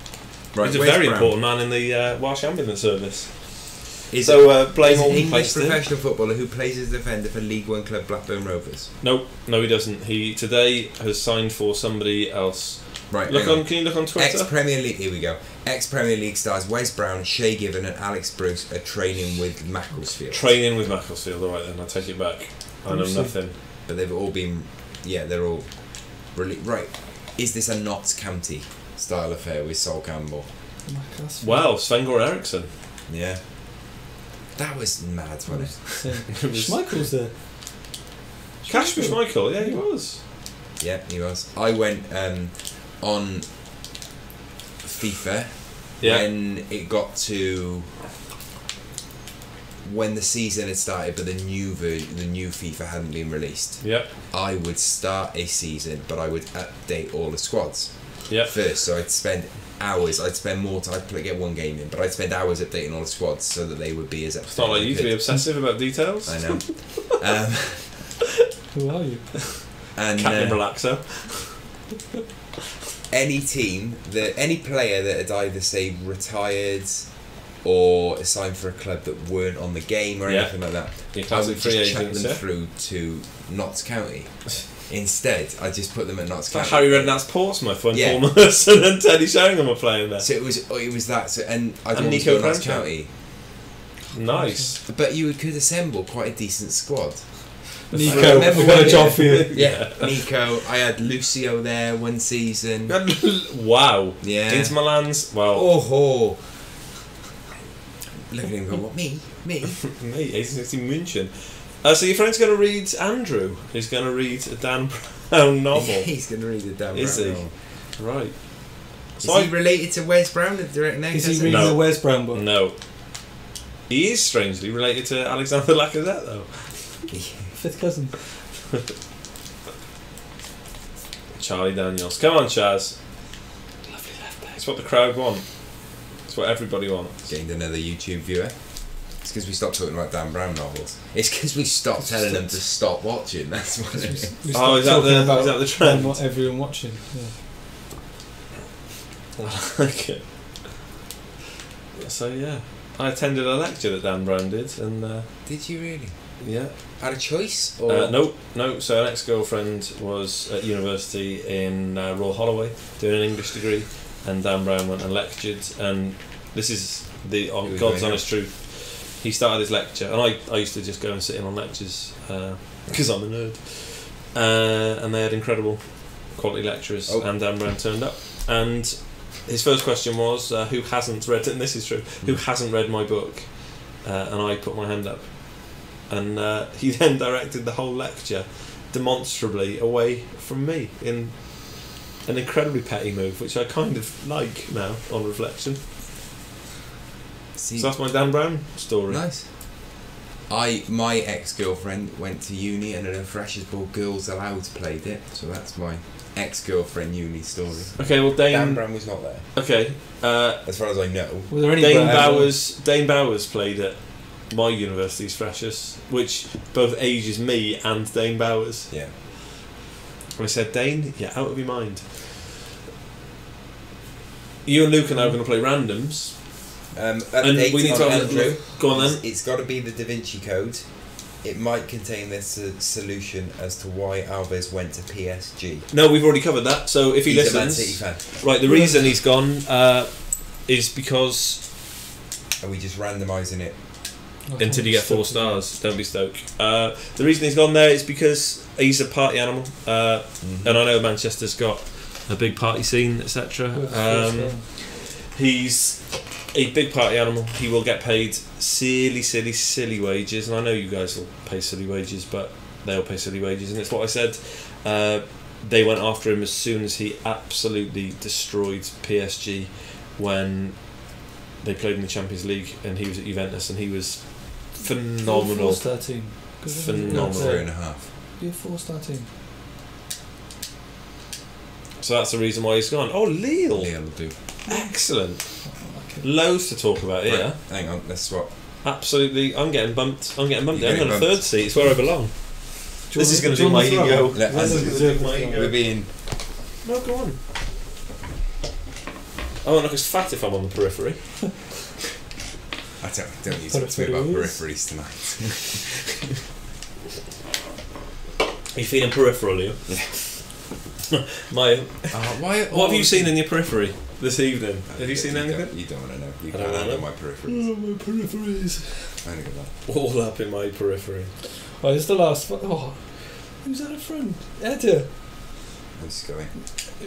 Right, he's a Wes very Brown. important man in the Welsh Ambulance Service. He's blame all an English placed professional footballer who plays as a defender for League One club Blackburn Rovers. No, he doesn't. He today has signed for somebody else. Right, Can you look on Twitter? Ex-Premier League, here we go. Ex-Premier League stars Wes Brown, Shay Given and Alex Bruce are training with Macclesfield. Training with Macclesfield, alright then, I'll take it back. I know nothing. But they've all been, they're all right. Is this a Notts County style affair with Sol Campbell? Well, Sven-Goran Eriksson. Yeah. That was mad, wasn't it? Schmeichel's there. Kasper Schmeichel, yeah, he was. Yeah, he was. I went on FIFA when it got to when the season had started, but the new FIFA hadn't been released. Yep. I would start a season, but I would update all the squads. Yep. First, so I'd spend hours. I'd spend more time. I'd get one game in, but I'd spend hours updating all the squads so that they would be as up to date. It's not like you to be obsessive about details. I know. Who are you? And Captain Relaxo. any player that had either say retired or signed for a club that weren't on the game or anything like that, I would just chuck them through to Notts County. Instead, I just put them at Notts County. Harry Redknapp's Portsmouth when Paul Merson and Teddy Sheringham were playing there. So it was that. So and I'd always Nico go Notts County. Nice. But you could assemble quite a decent squad. Nico, I've got a job for you. Yeah, Nico. I had Lucio there one season. Wow. Yeah. Inter Milan's. Well. Oh. Look at him go, what, me? Me, 1860 München. So your friend's going to read, Andrew is going to read Dan Brown novel. He's going to read the Dan Is Brown he? novel. Right. Is he related to Wes Brown, the director? Is he reading the Wes Brown book? No. He is strangely related to Alexander Lacazette, though. Fifth cousin. Charlie Daniels. Come on, Chaz. Lovely left back. It's what the crowd want. It's what everybody wants. Gained another YouTube viewer. It's because we stopped talking about Dan Brown novels. It's because we stopped telling them to stop watching. That's what it is. Oh, is that the trend? What everyone watching. Yeah. I like it. So yeah, I attended a lecture that Dan Brown did, and Did you really? yeah. Had a choice? Or? No. So an ex-girlfriend was at university in Royal Holloway doing an English degree, and Dan Brown went and lectured. And this is the God's honest truth. He started his lecture, and I used to just go and sit in on lectures because I'm a nerd. And they had incredible quality lecturers, and Dan Brown turned up. And his first question was, who hasn't read, and this is true, who hasn't read my book? And I put my hand up. And he then directed the whole lecture demonstrably away from me in an incredibly petty move, which I kind of like now on reflection. So that's my Dan Brown story. Nice. My ex-girlfriend went to uni, and at her Freshers' Ball, Girls Aloud played it. So that's my ex-girlfriend uni story. Okay, well Dan Brown was not there. Okay. As far as I know. Were there any Dane Bowers played at my university's Freshers, which both ages me and Dane Bowers. Yeah. And I said, Dane, you're out of your mind. You and Luke are now going to play randoms. And we need to have Andrew. Go on then. It's got to be the Da Vinci Code. It might contain this solution as to why Alves went to PSG. No, we've already covered that. So if he He's listens, a Man City fan. right, the reason he's gone is because. Are we just randomising it? Until you get 4 stars, don't be stoked. The reason he's gone there is because he's a party animal, and I know Manchester's got a big party scene, etc. He's a big party animal. He will get paid silly wages, and I know you guys will pay silly wages, but they'll pay silly wages, and it's what I said. They went after him as soon as he absolutely destroyed PSG when they played in the Champions League, and he was at Juventus, and he was phenomenal. 4-star team. Phenomenal. 3.5. Be a 4-star team. So that's the reason why he's gone. Oh, Lille. Lille will do. Excellent. Loads to talk about here. Right, hang on, let's swap. Absolutely. I'm getting bumped. I'm You're on a getting bumped. 3rd seat. It's where I belong. This is going to do my ego. We're being... No, go on. I won't look as fat if I'm on the periphery. I don't need to talk to me about peripheries tonight. Are you feeling peripheral, are you? What have you seen in your periphery this evening? Have you seen anything? You don't want to know. You I can't don't wanna handle know. my peripheries. My peripheries. I think of that. All up in my periphery. Oh, it's the last one. Oh, who's that at front? Edda. Who's going?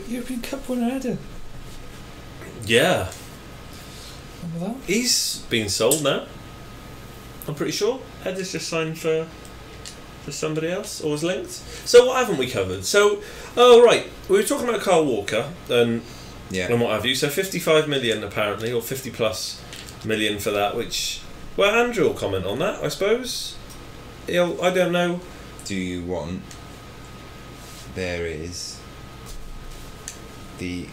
European Cup winner Edda. Yeah. Remember that? He's been sold now. I'm pretty sure. Headers just signed for somebody else, or was linked. So what haven't we covered? So, right, we were talking about Kyle Walker and what have you. So 55 million apparently, or 50 plus million for that. Which, well, Andrew will comment on that, I suppose. I don't know. Do you want? There is the.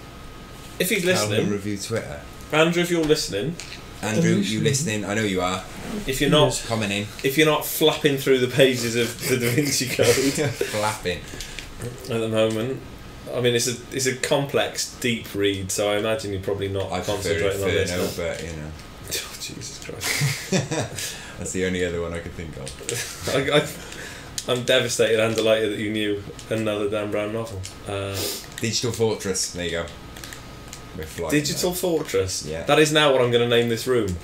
If he's Calvin listening, Review Twitter. Andrew, if you're listening. Andrew, you listening? I know you are. If you're not commenting, if you're not flapping through the pages of the Da Vinci Code, flapping at the moment. I mean, it's a complex, deep read, so I imagine you're probably not concentrating on this. No, but you know. Oh, Jesus Christ! That's the only other one I could think of. I'm devastated and delighted that you knew another Dan Brown novel. Digital Fortress. There you go. Digital Fortress. Yeah. That is now what I'm going to name this room.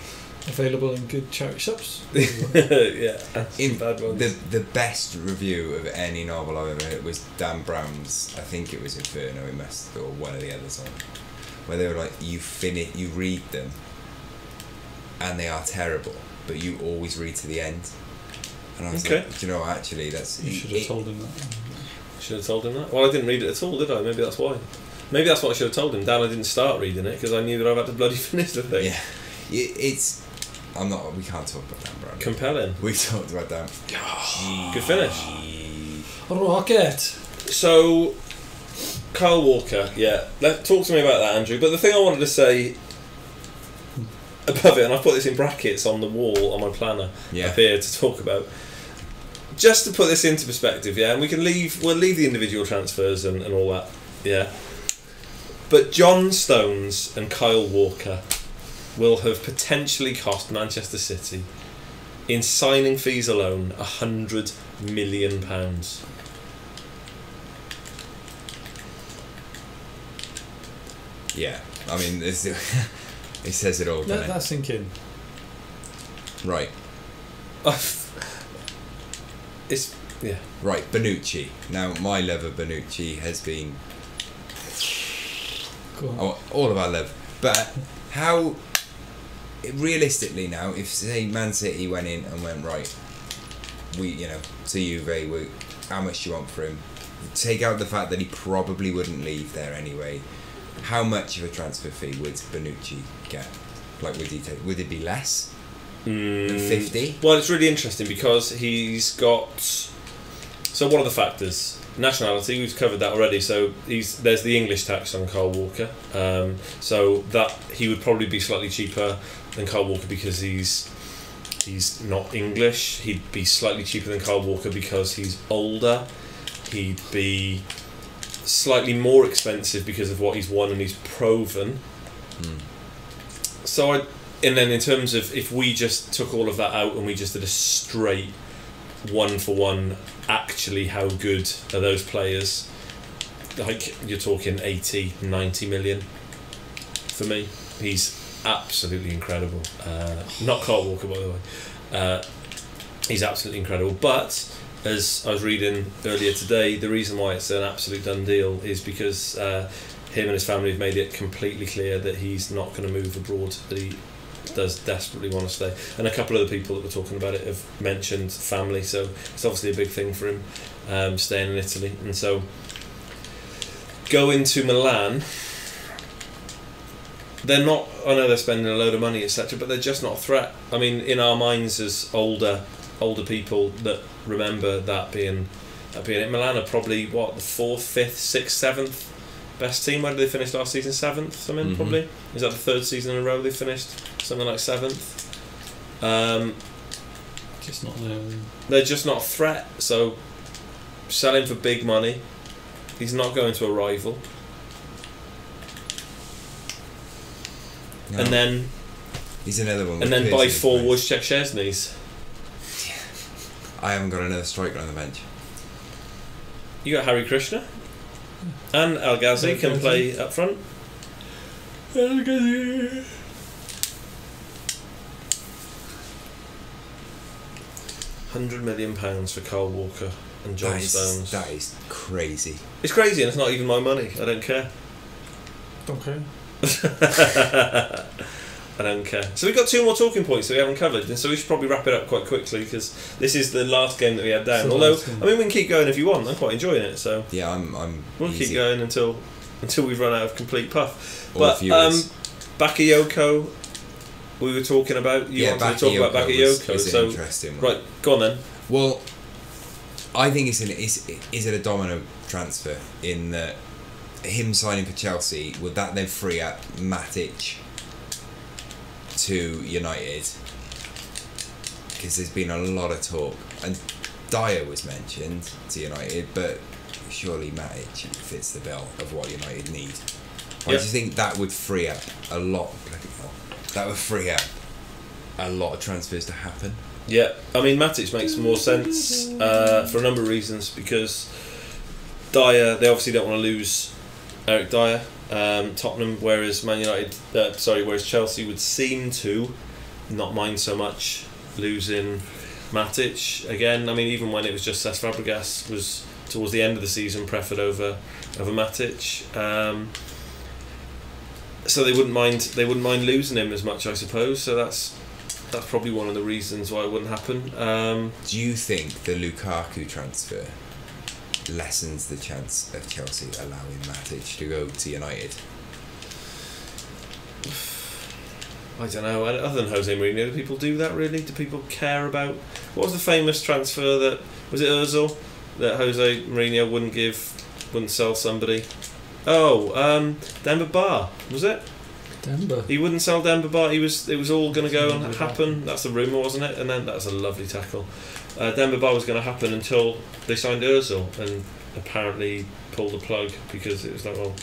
Available in good charity shops. Yeah. In bad ones. The best review of any novel I've ever heard was Dan Brown's. I think it was Inferno. It must, or one of the others on, where they were like, you read them, and they are terrible, but you always read to the end. And I was like, do you know, actually, that's... You should have told him that. Should have told him that. Well, I didn't read it at all, did I? Maybe that's why. Maybe that's what I should have told him. Dan, I didn't start reading it because I knew that I'd have to bloody finish the thing. Yeah, it's. I'm not. We can't talk about Dan Brown. Compelling. We talked about Dan. Good finish. Rocket. So, Kyle Walker. Yeah, talk to me about that, Andrew. But the thing I wanted to say above it, and I've put this in brackets on the wall on my planner up here to talk about. Just to put this into perspective, yeah, and we'll leave the individual transfers and all that, yeah. But John Stones and Kyle Walker will have potentially cost Manchester City, in signing fees alone, £100 million. Yeah, I mean, it says it all, doesn't Let that sink in. Right. It's yeah. Right, Bonucci. Now, my love of Bonucci has been all of our love. But how realistically now, if say Man City went in and went right, to Juve, how much do you want for him? Take out the fact that he probably wouldn't leave there anyway. How much of a transfer fee would Bonucci get? Like, would it be less than 50? Well, it's really interesting because he's got. So one of the factors, nationality, we've covered that already. So there's the English tax on Kyle Walker. So that he would probably be slightly cheaper than Kyle Walker because he's not English. He'd be slightly cheaper than Kyle Walker because he's older. He'd be slightly more expensive because of what he's won and he's proven. So and then in terms of if we just took all of that out and we just did a straight 1-for-1, actually how good are those players? Like, you're talking 80-90 million for me. He's absolutely incredible. Not Kyle Walker, by the way. He's absolutely incredible. But as I was reading earlier today, the reason why it's an absolute done deal is because him and his family have made it completely clear that he's not going to move abroad, that he does desperately want to stay. And a couple of the people that were talking about it have mentioned family, so it's obviously a big thing for him, staying in Italy. And so going to Milan, they're not, I know they're spending a load of money, etc., but they're just not a threat. I mean, in our minds as older people that remember that being it, Milan are probably the 4th, 5th, 6th, 7th best team. Where did they finish last season? 7th, something probably. Is that the 3rd season in a row they finished? Something like 7th. Just not there. They're just not a threat. So sell him for big money. He's not going to a rival. No. And then he's another one. And then buy 4 Wojciech Szczesny's. I haven't got another striker on the bench. You got Harry Krishna, and El Ghazi can play up front. El Ghazi. £100 million for Kyle Walker and John Stones. That is crazy. It's crazy, and it's not even my money. I don't care. Don't care. I don't care. So we've got 2 more talking points that we haven't covered, and so we should probably wrap it up quite quickly because this is the last game that we had down. Although, I mean, we can keep going if you want. I'm quite enjoying it. So yeah, we'll easy. Keep going until we've run out of complete puff. But Bakayoko, we were talking about. You wanted to talk about Bakayoko. Is so interesting one. Right, go on then. Well, I think is it a domino transfer in that him signing for Chelsea, would that then free up Matic to United? Because there's been a lot of talk, and Dyer was mentioned to United, but surely Matic fits the bill of what United need. I just think that would free up a lot. That would free up a lot of transfers to happen. Yeah, I mean Matic makes more sense for a number of reasons, because Dyer, they obviously don't want to lose Eric Dyer, Tottenham, whereas whereas Chelsea would seem to not mind so much losing Matic again. I mean, even when it was just Cesc Fabregas was towards the end of the season preferred over Matic, so they wouldn't mind losing him as much, I suppose. So that's probably one of the reasons why it wouldn't happen. Do you think the Lukaku transfer lessens the chance of Chelsea allowing Matic to go to United? I don't know. Other than Jose Mourinho, do people do that really? Do people care about... What was the famous transfer that... Was it Ozil? That Jose Mourinho wouldn't sell somebody? Oh, Demba Ba, was it? Demba. He wouldn't sell Demba Ba. It was all going to go and happen. That's the rumour, wasn't it? And then that's a lovely tackle. Demba Ba was going to happen until they signed Ozil and apparently pulled the plug because it was like, well,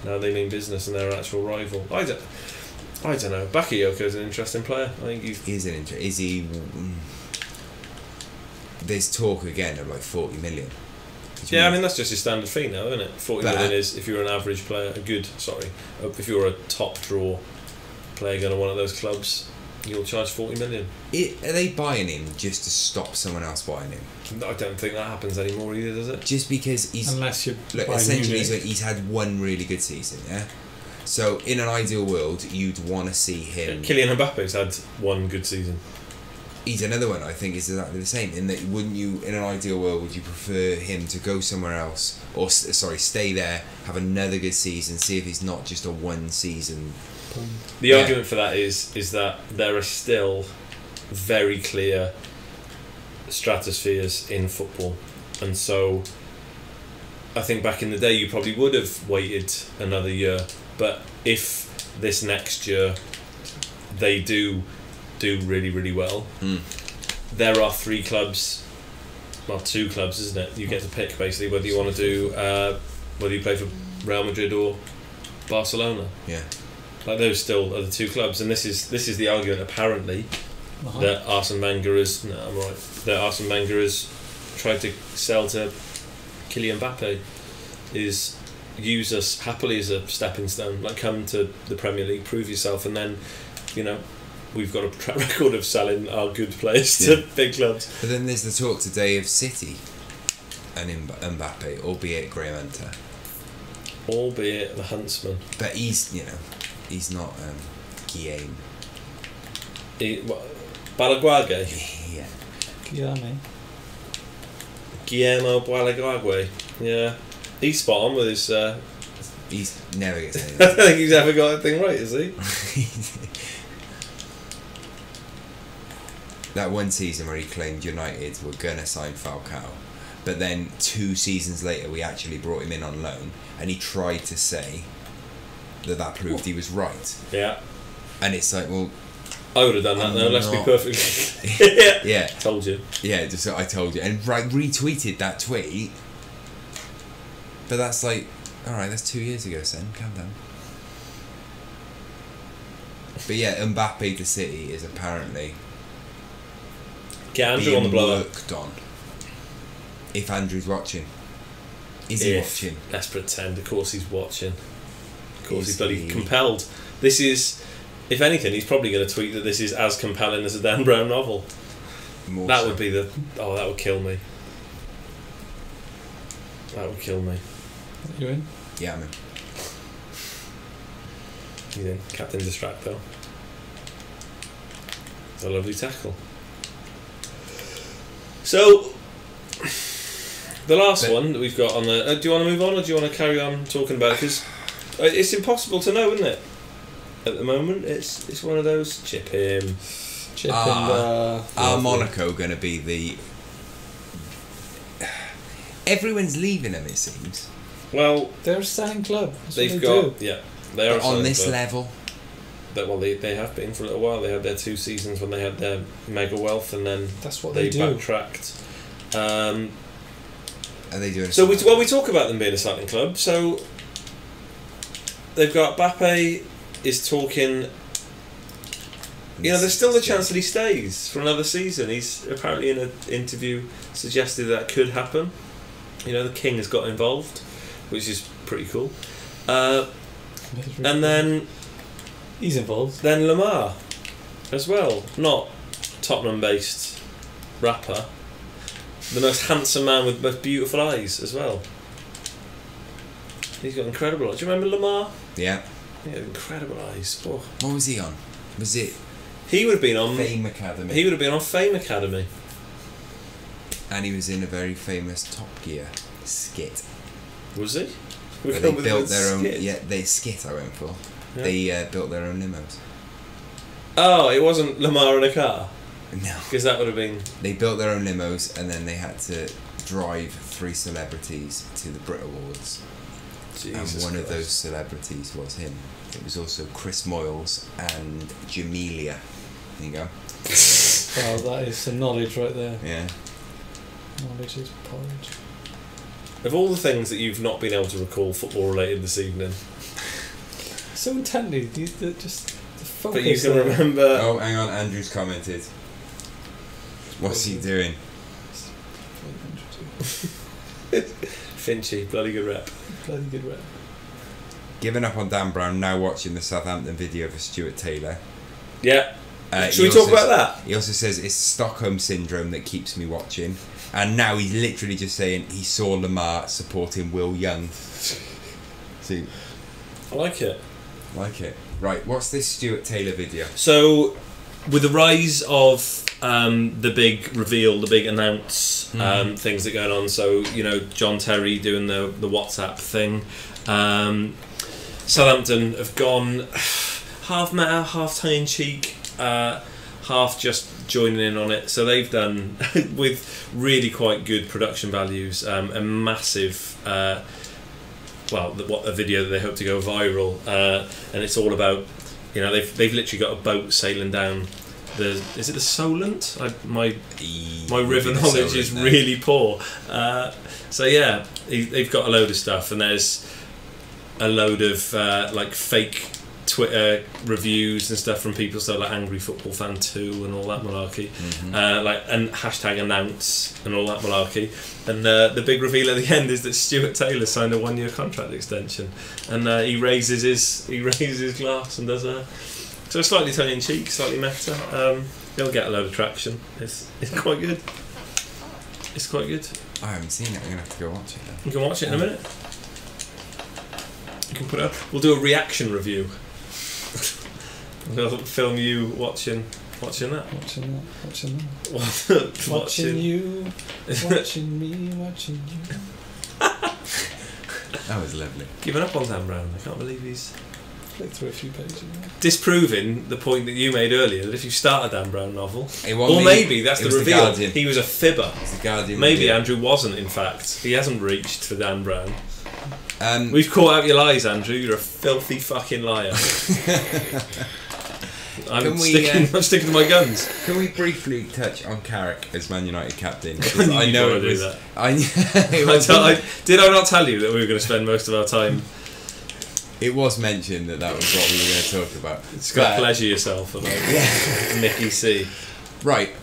now they mean business and they're an actual rival. I don't know. Bakayoko is an interesting player. I think Is he? There's talk again of like 40 million. Yeah, I mean that's just your standard fee now, isn't it? 40 million is if you're an average player, if you're a top draw player going to one of those clubs, you'll charge 40 million. Are they buying him just to stop someone else buying him? I don't think that happens anymore either, does it? Just because unless you're essentially he's had one really good season, yeah. So in an ideal world, you'd want to see him. Kylian Mbappe's had one good season. He's another one. I think is exactly the same. In that, wouldn't you, in an ideal world, would you prefer him to go somewhere else, or stay there, have another good season, see if he's not just a one season? The argument for that is that there are still very clear stratospheres in football, and so I think back in the day you probably would have waited another year. But if this next year they do really, really well, there are 3 clubs, well 2 clubs, isn't it? You get to pick basically whether you want to do whether you play for Real Madrid or Barcelona. Yeah, like those still are the 2 clubs, and this is the argument apparently that Arsene Wenger has tried to sell to Kylian Mbappe is use us happily as a stepping stone, like come to the Premier League, prove yourself, and then we've got a track record of selling our good players to big clubs. But then there's the talk today of City and Mbappe, albeit Graham Hunter, albeit the huntsman, but he's not Guillaume. Balaguage. Yeah. Guillermo Balaguage. Yeah. He's spot on with his... He's never gets anything. I don't think he's ever got a thing right, is he? That one season where he claimed United were going to sign Falcao, but then 2 seasons later we actually brought him in on loan, and he tried to say that proved he was right. Yeah. And it's like, well... I would have done that though, let's be perfectly... Yeah. Told you. Yeah, just I told you. And retweeted that tweet. But that's like, alright, that's 2 years ago, son. Calm down. But yeah, Mbappe to City is apparently get Andrew on the blower. Worked on. If Andrew's watching. Is he watching? Let's pretend, of course he's watching. Of course he's bloody compelled. This is, if anything, he's probably going to tweet that this is as compelling as a Dan Brown novel. That would be that would kill me. That would kill me. You in? Yeah, man. You in? Captain Distract though. It's a lovely tackle. So, the last one that we've got on the... do you want to move on, or do you want to carry on talking about it? Because it's impossible to know, isn't it? At the moment, it's one of those chip him. Are Monaco going to be the... Everyone's leaving them, it seems. Well, they're a selling club. They've got... Yeah, they are on this level. Well, they have been for a little while. They had their 2 seasons when they had their mega wealth, and then that's what they do. Backtracked. Are they doing? So we talk about them being a selling club. So they've got Mbappe is talking. There's still the chance that he stays for another season. He's apparently in an interview suggested that could happen. The king has got involved, which is pretty cool. And then he's involved. Then Lamar, as well, not Tottenham-based rapper, the most handsome man with most beautiful eyes as well. He's got incredible eyes. Do you remember Lamar? Yeah. He had incredible eyes. Oh. What was he on? Was it? He would have been on Fame Academy. He would have been on Fame Academy. And he was in a very famous Top Gear. skit. Was he? But they built their own. Yeah, they skit. I went for. Yeah. They built their own limos. Oh, it wasn't Lamar in a car. No, because that would have been. They built their own limos, and then they had to drive 3 celebrities to the Brit Awards. Jesus and one Christ. of those celebrities was him. It was also Chris Moyles and Jamelia. There you go. Wow, that is some knowledge right there. Yeah. Knowledge is porridge. Of all the things that you've not been able to recall football related this evening, so intently, just the focus. but you can remember. Oh, hang on, Andrew's commented. What's he doing? Finchy, bloody good rep. Bloody good rep. Giving up on Dan Brown, now watching the Southampton video for Stuart Taylor. Yeah. Should we talk about that? He also says it's Stockholm Syndrome that keeps me watching. And now he's literally just saying he saw Lamar supporting Will Young. See, I like it. Like it. Right, what's this Stuart Taylor video? So, with the rise of the big reveal, the big announce things that are going on, so, you know, John Terry doing the WhatsApp thing, Southampton have gone half meta, half tongue-in-cheek, half just joining in on it. So they've done, with really quite good production values, a massive... a video that they hope to go viral, and it's all about, you know, they've literally got a boat sailing down is it the Solent? My river knowledge is really poor. So yeah, they've got a load of stuff, and there's a load of like fake Twitter reviews and stuff from people, so like Angry Football Fan 2 and all that malarkey, and hashtag announce and all that malarkey, and the big reveal at the end is that Stuart Taylor signed a 1-year contract extension, and he raises his glass and does so slightly tongue in cheek, slightly meta. He'll get a load of traction. It's quite good. It's quite good. I haven't seen it. I'm gonna have to go watch it then. You can watch it in a minute. You can put it up. We'll do a reaction review. We'll film you watching that. Watching you, watching me, watching you. That was lovely. Giving up on Dan Brown. I can't believe he's flicked through a few pages. Disproving the point that you made earlier, that if you start a Dan Brown novel, or maybe that's the reveal. He was a fibber. The Guardian. Maybe Andrew wasn't. In fact, he hasn't reached for Dan Brown. We've caught out your lies, Andrew. You're a filthy fucking liar. I'm sticking to my guns. Can we briefly touch on Carrick as Man United captain? I know it was. Did I not tell you that we were going to spend most of our time? It was mentioned that was what we were going to talk about. It's got to pleasure yourself about Mickey C. Right.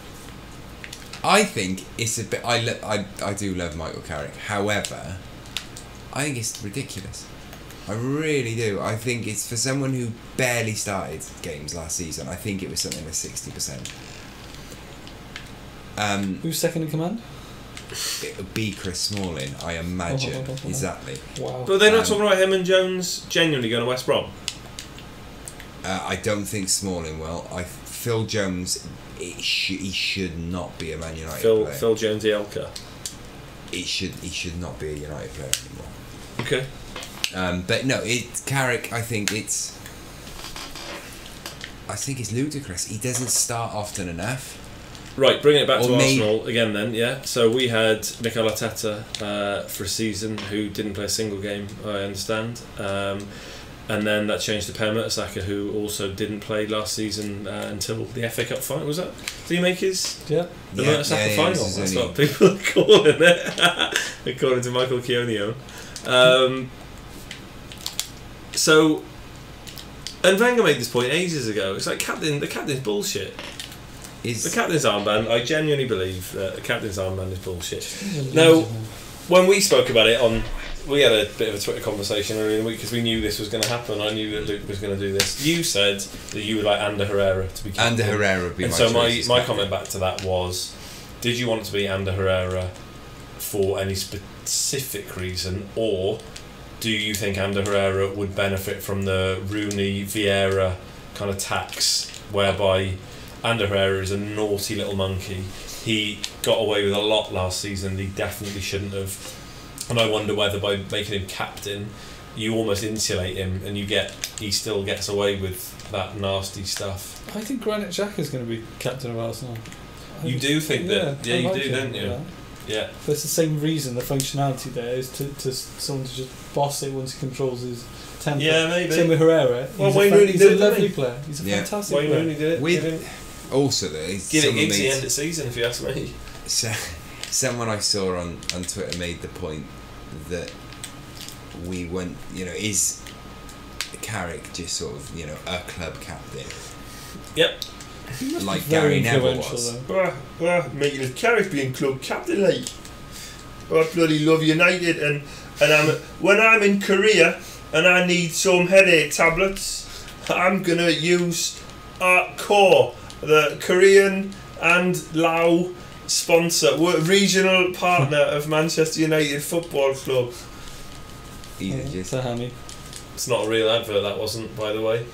I think it's a bit. I do love Michael Carrick. However, I think it's ridiculous. I really do. I think it's for someone who barely started games last season. I think it was something like 60%. Who's second in command? It would be Chris Smalling, I imagine. Exactly. Wow. But they're not talking about him and Jones genuinely going to West Brom. I don't think Smalling will. Phil Jones, he should not be a Man United player. Phil Jones Elka. He should not be a United player anymore. Okay. But no, Carrick. I think it's ludicrous. He doesn't start often enough. Right, bring it back to Arsenal again then, yeah. So we had Mikel Arteta for a season who didn't play a single game, I understand. And then that changed to Per Mertesacker, who also didn't play last season until the FA Cup final. Was that? Did he make his? Yeah. The Mertesacker final. That's what people are calling it, according to Michael Keownio. So, and Wenger made this point ages ago. It's like the captain's bullshit. The captain's armband, I genuinely believe that the captain's armband is bullshit. Now, when we spoke about it we had a bit of a Twitter conversation earlier in the week because we knew this was going to happen. I knew that Luke was going to do this. You said that you would like Ander Herrera to be captain. Ander Herrera would be and my choice. So my comment back to that was, did you want it to be Ander Herrera for any specific reason, or do you think Ander Herrera would benefit from the Rooney Vieira kind of tax, whereby Ander Herrera is a naughty little monkey. He got away with a lot last season. He definitely shouldn't have. And I wonder whether by making him captain, you almost insulate him, and he still gets away with that nasty stuff. I think Granit Xhaka is going to be captain of Arsenal. You do think that? Yeah, you do, don't you? Yeah. But it's the same reason. The functionality there is to someone to just boss it once he controls his temper. Yeah, maybe. Same with Herrera. Well, Wayne Rooney he's did a it, lovely didn't he? player. He's a fantastic Wayne player. Rooney did it. Also, though, Give it Giggsy end of season, if you ask me. Someone I saw on Twitter made the point that we went, is Carrick just sort of, a club captain? Yep. Like Gary Neville was. Making Carrick being club captain, like. I bloody love United, and when I'm in Korea and I need some headache tablets, I'm gonna use Core, the Korean and Lao sponsor, regional partner of Manchester United Football Club. It's not a real advert, that wasn't, by the way.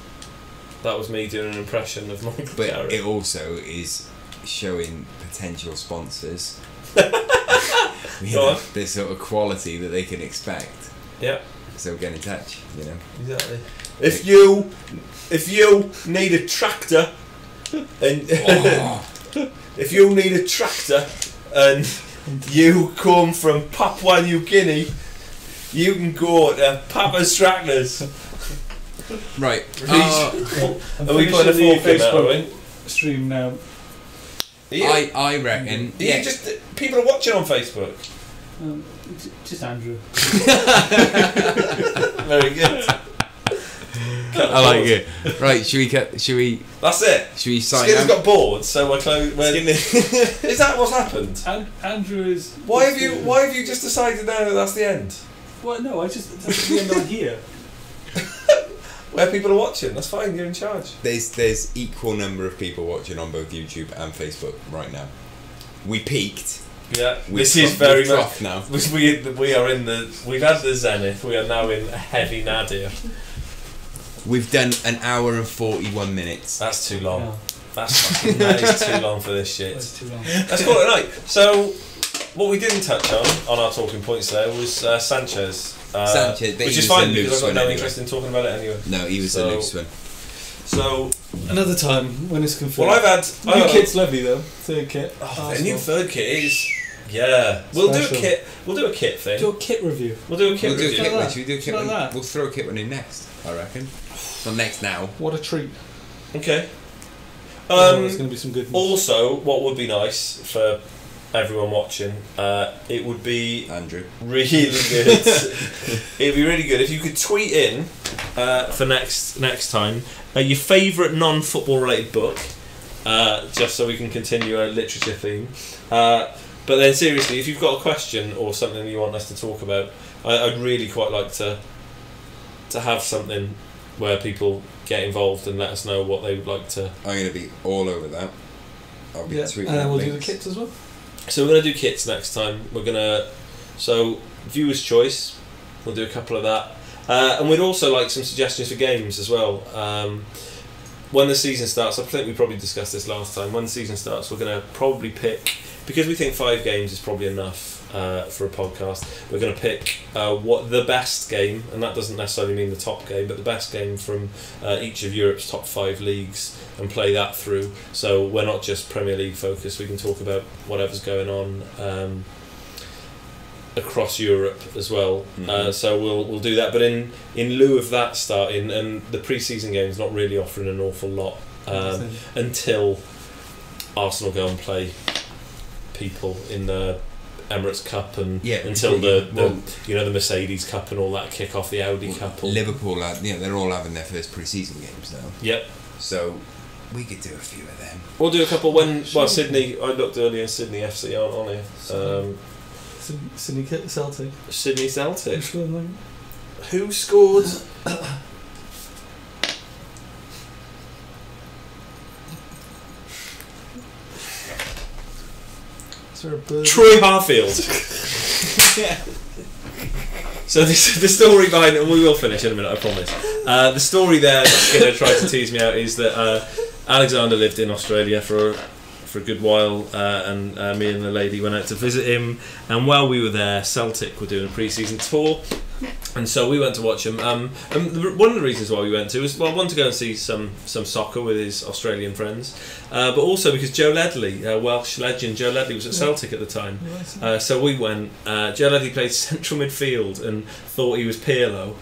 That was me doing an impression of Michael But Carrick. it also is showing potential sponsors the sort of quality that they can expect. Yeah. So get in touch, Exactly. If you need a tractor, and if you need a tractor and you come from Papua New Guinea, you can go to Papa's Tractors. Right. Are we putting a fork in that, are we? Stream now. I reckon. Yeah. People are watching on Facebook. Just Andrew. Very good. I like it. Right, should we? That's it. Should we sign Skinner's out? got bored, so we're close. Is that what's happened? Andrew is. Why have you just decided now that that's the end? Well, no, that's the end on here. Where people are watching, that's fine. You're in charge. There's equal number of people watching on both YouTube and Facebook right now. We peaked. Yeah, this is very much now. We are in the. We've had the zenith. We are now in a heavy nadir. We've done an hour and 41 minutes. That's too long. No. That is too long for this shit. That's too long. Let's call it a night. So, what we didn't touch on our talking points there was Sanchez. Sanchez, which is fine because I've got no interest in talking about it anyway. No, he was a loose one. So another time when it's confirmed. Well, I've had new kit's lovely though. Third kit. The new third kit is We'll do a kit. We'll do a kit thing. Do a kit review. We'll do a kit review. Should we do a kit one? We'll throw a kit one in next. I reckon. Not next now. What a treat. Okay. There's going to be some good news. Also, what would be nice for everyone watching, it would be Andrew. Really good. It'd be really good if you could tweet in for next time your favourite non-football related book, just so we can continue a literature theme. But then seriously, if you've got a question or something you want us to talk about, I'd really quite like to have something where people get involved and let us know what they would like to. I'm going to be all over that. I'll be tweeting. And then we'll do the kits as well. So we're going to do kits next time. So viewers' choice, we'll do a couple of that. And we'd also like some suggestions for games as well. When the season starts, I think we probably discussed this last time. When the season starts, we're going to probably pick, because we think 5 games is probably enough for a podcast, we're going to pick what the best game, and that doesn't necessarily mean the top game, but the best game from each of Europe's top 5 leagues and play that through. So we're not just Premier League focused, we can talk about whatever's going on across Europe as well. Mm-hmm. So we'll do that, but in lieu of that starting, and the pre-season game's not really offering an awful lot until Arsenal go and play people in the Emirates Cup and until the Mercedes Cup and all that kick off, the Audi Cup. Liverpool, they're all having their first pre-season games now. Yep. So we could do a few of them. We'll do a couple Sydney. I looked earlier. Sydney FC aren't on here. Sydney Celtic. Sydney Celtic. Who scored? Troy Harfield. Yeah. So the story behind it, and we will finish in a minute, I promise. The story there, Skinner tried to tease me out, is that Alexander lived in Australia for for a good while, and me and the lady went out to visit him. And while we were there, Celtic were doing a pre-season tour, and so we went to watch him. And one of the reasons why we went to was, well, one, to go and see some soccer with his Australian friends, but also because Joe Ledley, Welsh legend Joe Ledley, was at Celtic at the time. So we went. Joe Ledley played central midfield and thought he was Pirlo.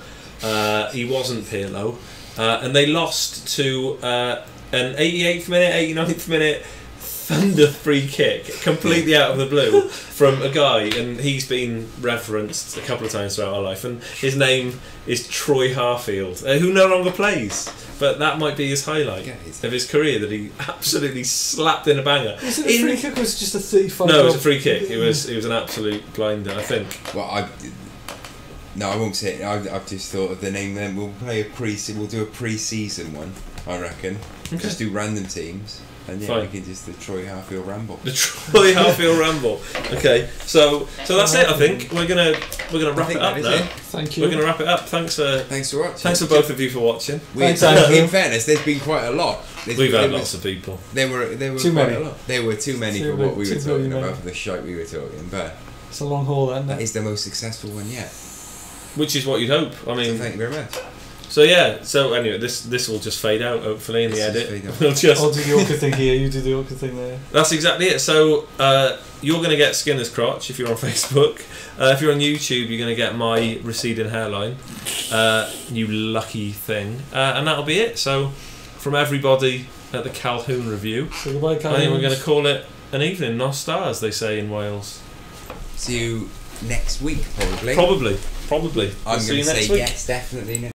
He wasn't Pirlo, and they lost to an 88th minute, 89th minute thunder free kick, completely out of the blue, from a guy, and he's been referenced a couple of times throughout our life, and his name is Troy Harfield, who no longer plays, but that might be his highlight of his career, that he absolutely slapped in a banger. Was it a free kick or was it just a 35? No, it was a free kick. It was an absolute blinder, I think. Well, no, I won't say it. I've just thought of the name. Then we'll do a pre-season one, I reckon. Okay. Just do random teams, and yeah, Fine. we can just the Troy Harfield Ramble. The Troy Harfield Ramble. Okay, so that's it. I think we're gonna wrap it up now. Thank you. We're gonna wrap it up. Thanks for watching. Thanks for both of you for watching. Thanks, Andrew. In fairness, there's been quite a lot. We've had lots of people. There were Too quite many. a lot. There were too many for what we were talking about, for the shite we were talking. But it's a long haul, then. that is the most successful one yet. Which is what you'd hope. I mean, So thank you very much. So yeah. So anyway, this will just fade out hopefully in the edit. We'll just. I'll do the awkward thing here. You do the awkward thing there. That's exactly it. So you're going to get Skinner's crotch if you're on Facebook. If you're on YouTube, you're going to get my receding hairline. You lucky thing. And that'll be it. So from everybody at the Calhoun Review, So goodbye, Calhoun. I think we're going to call it an evening. No stars, they say in Wales. See you next week, probably. Probably. I'm See going you to next say week. yes, definitely.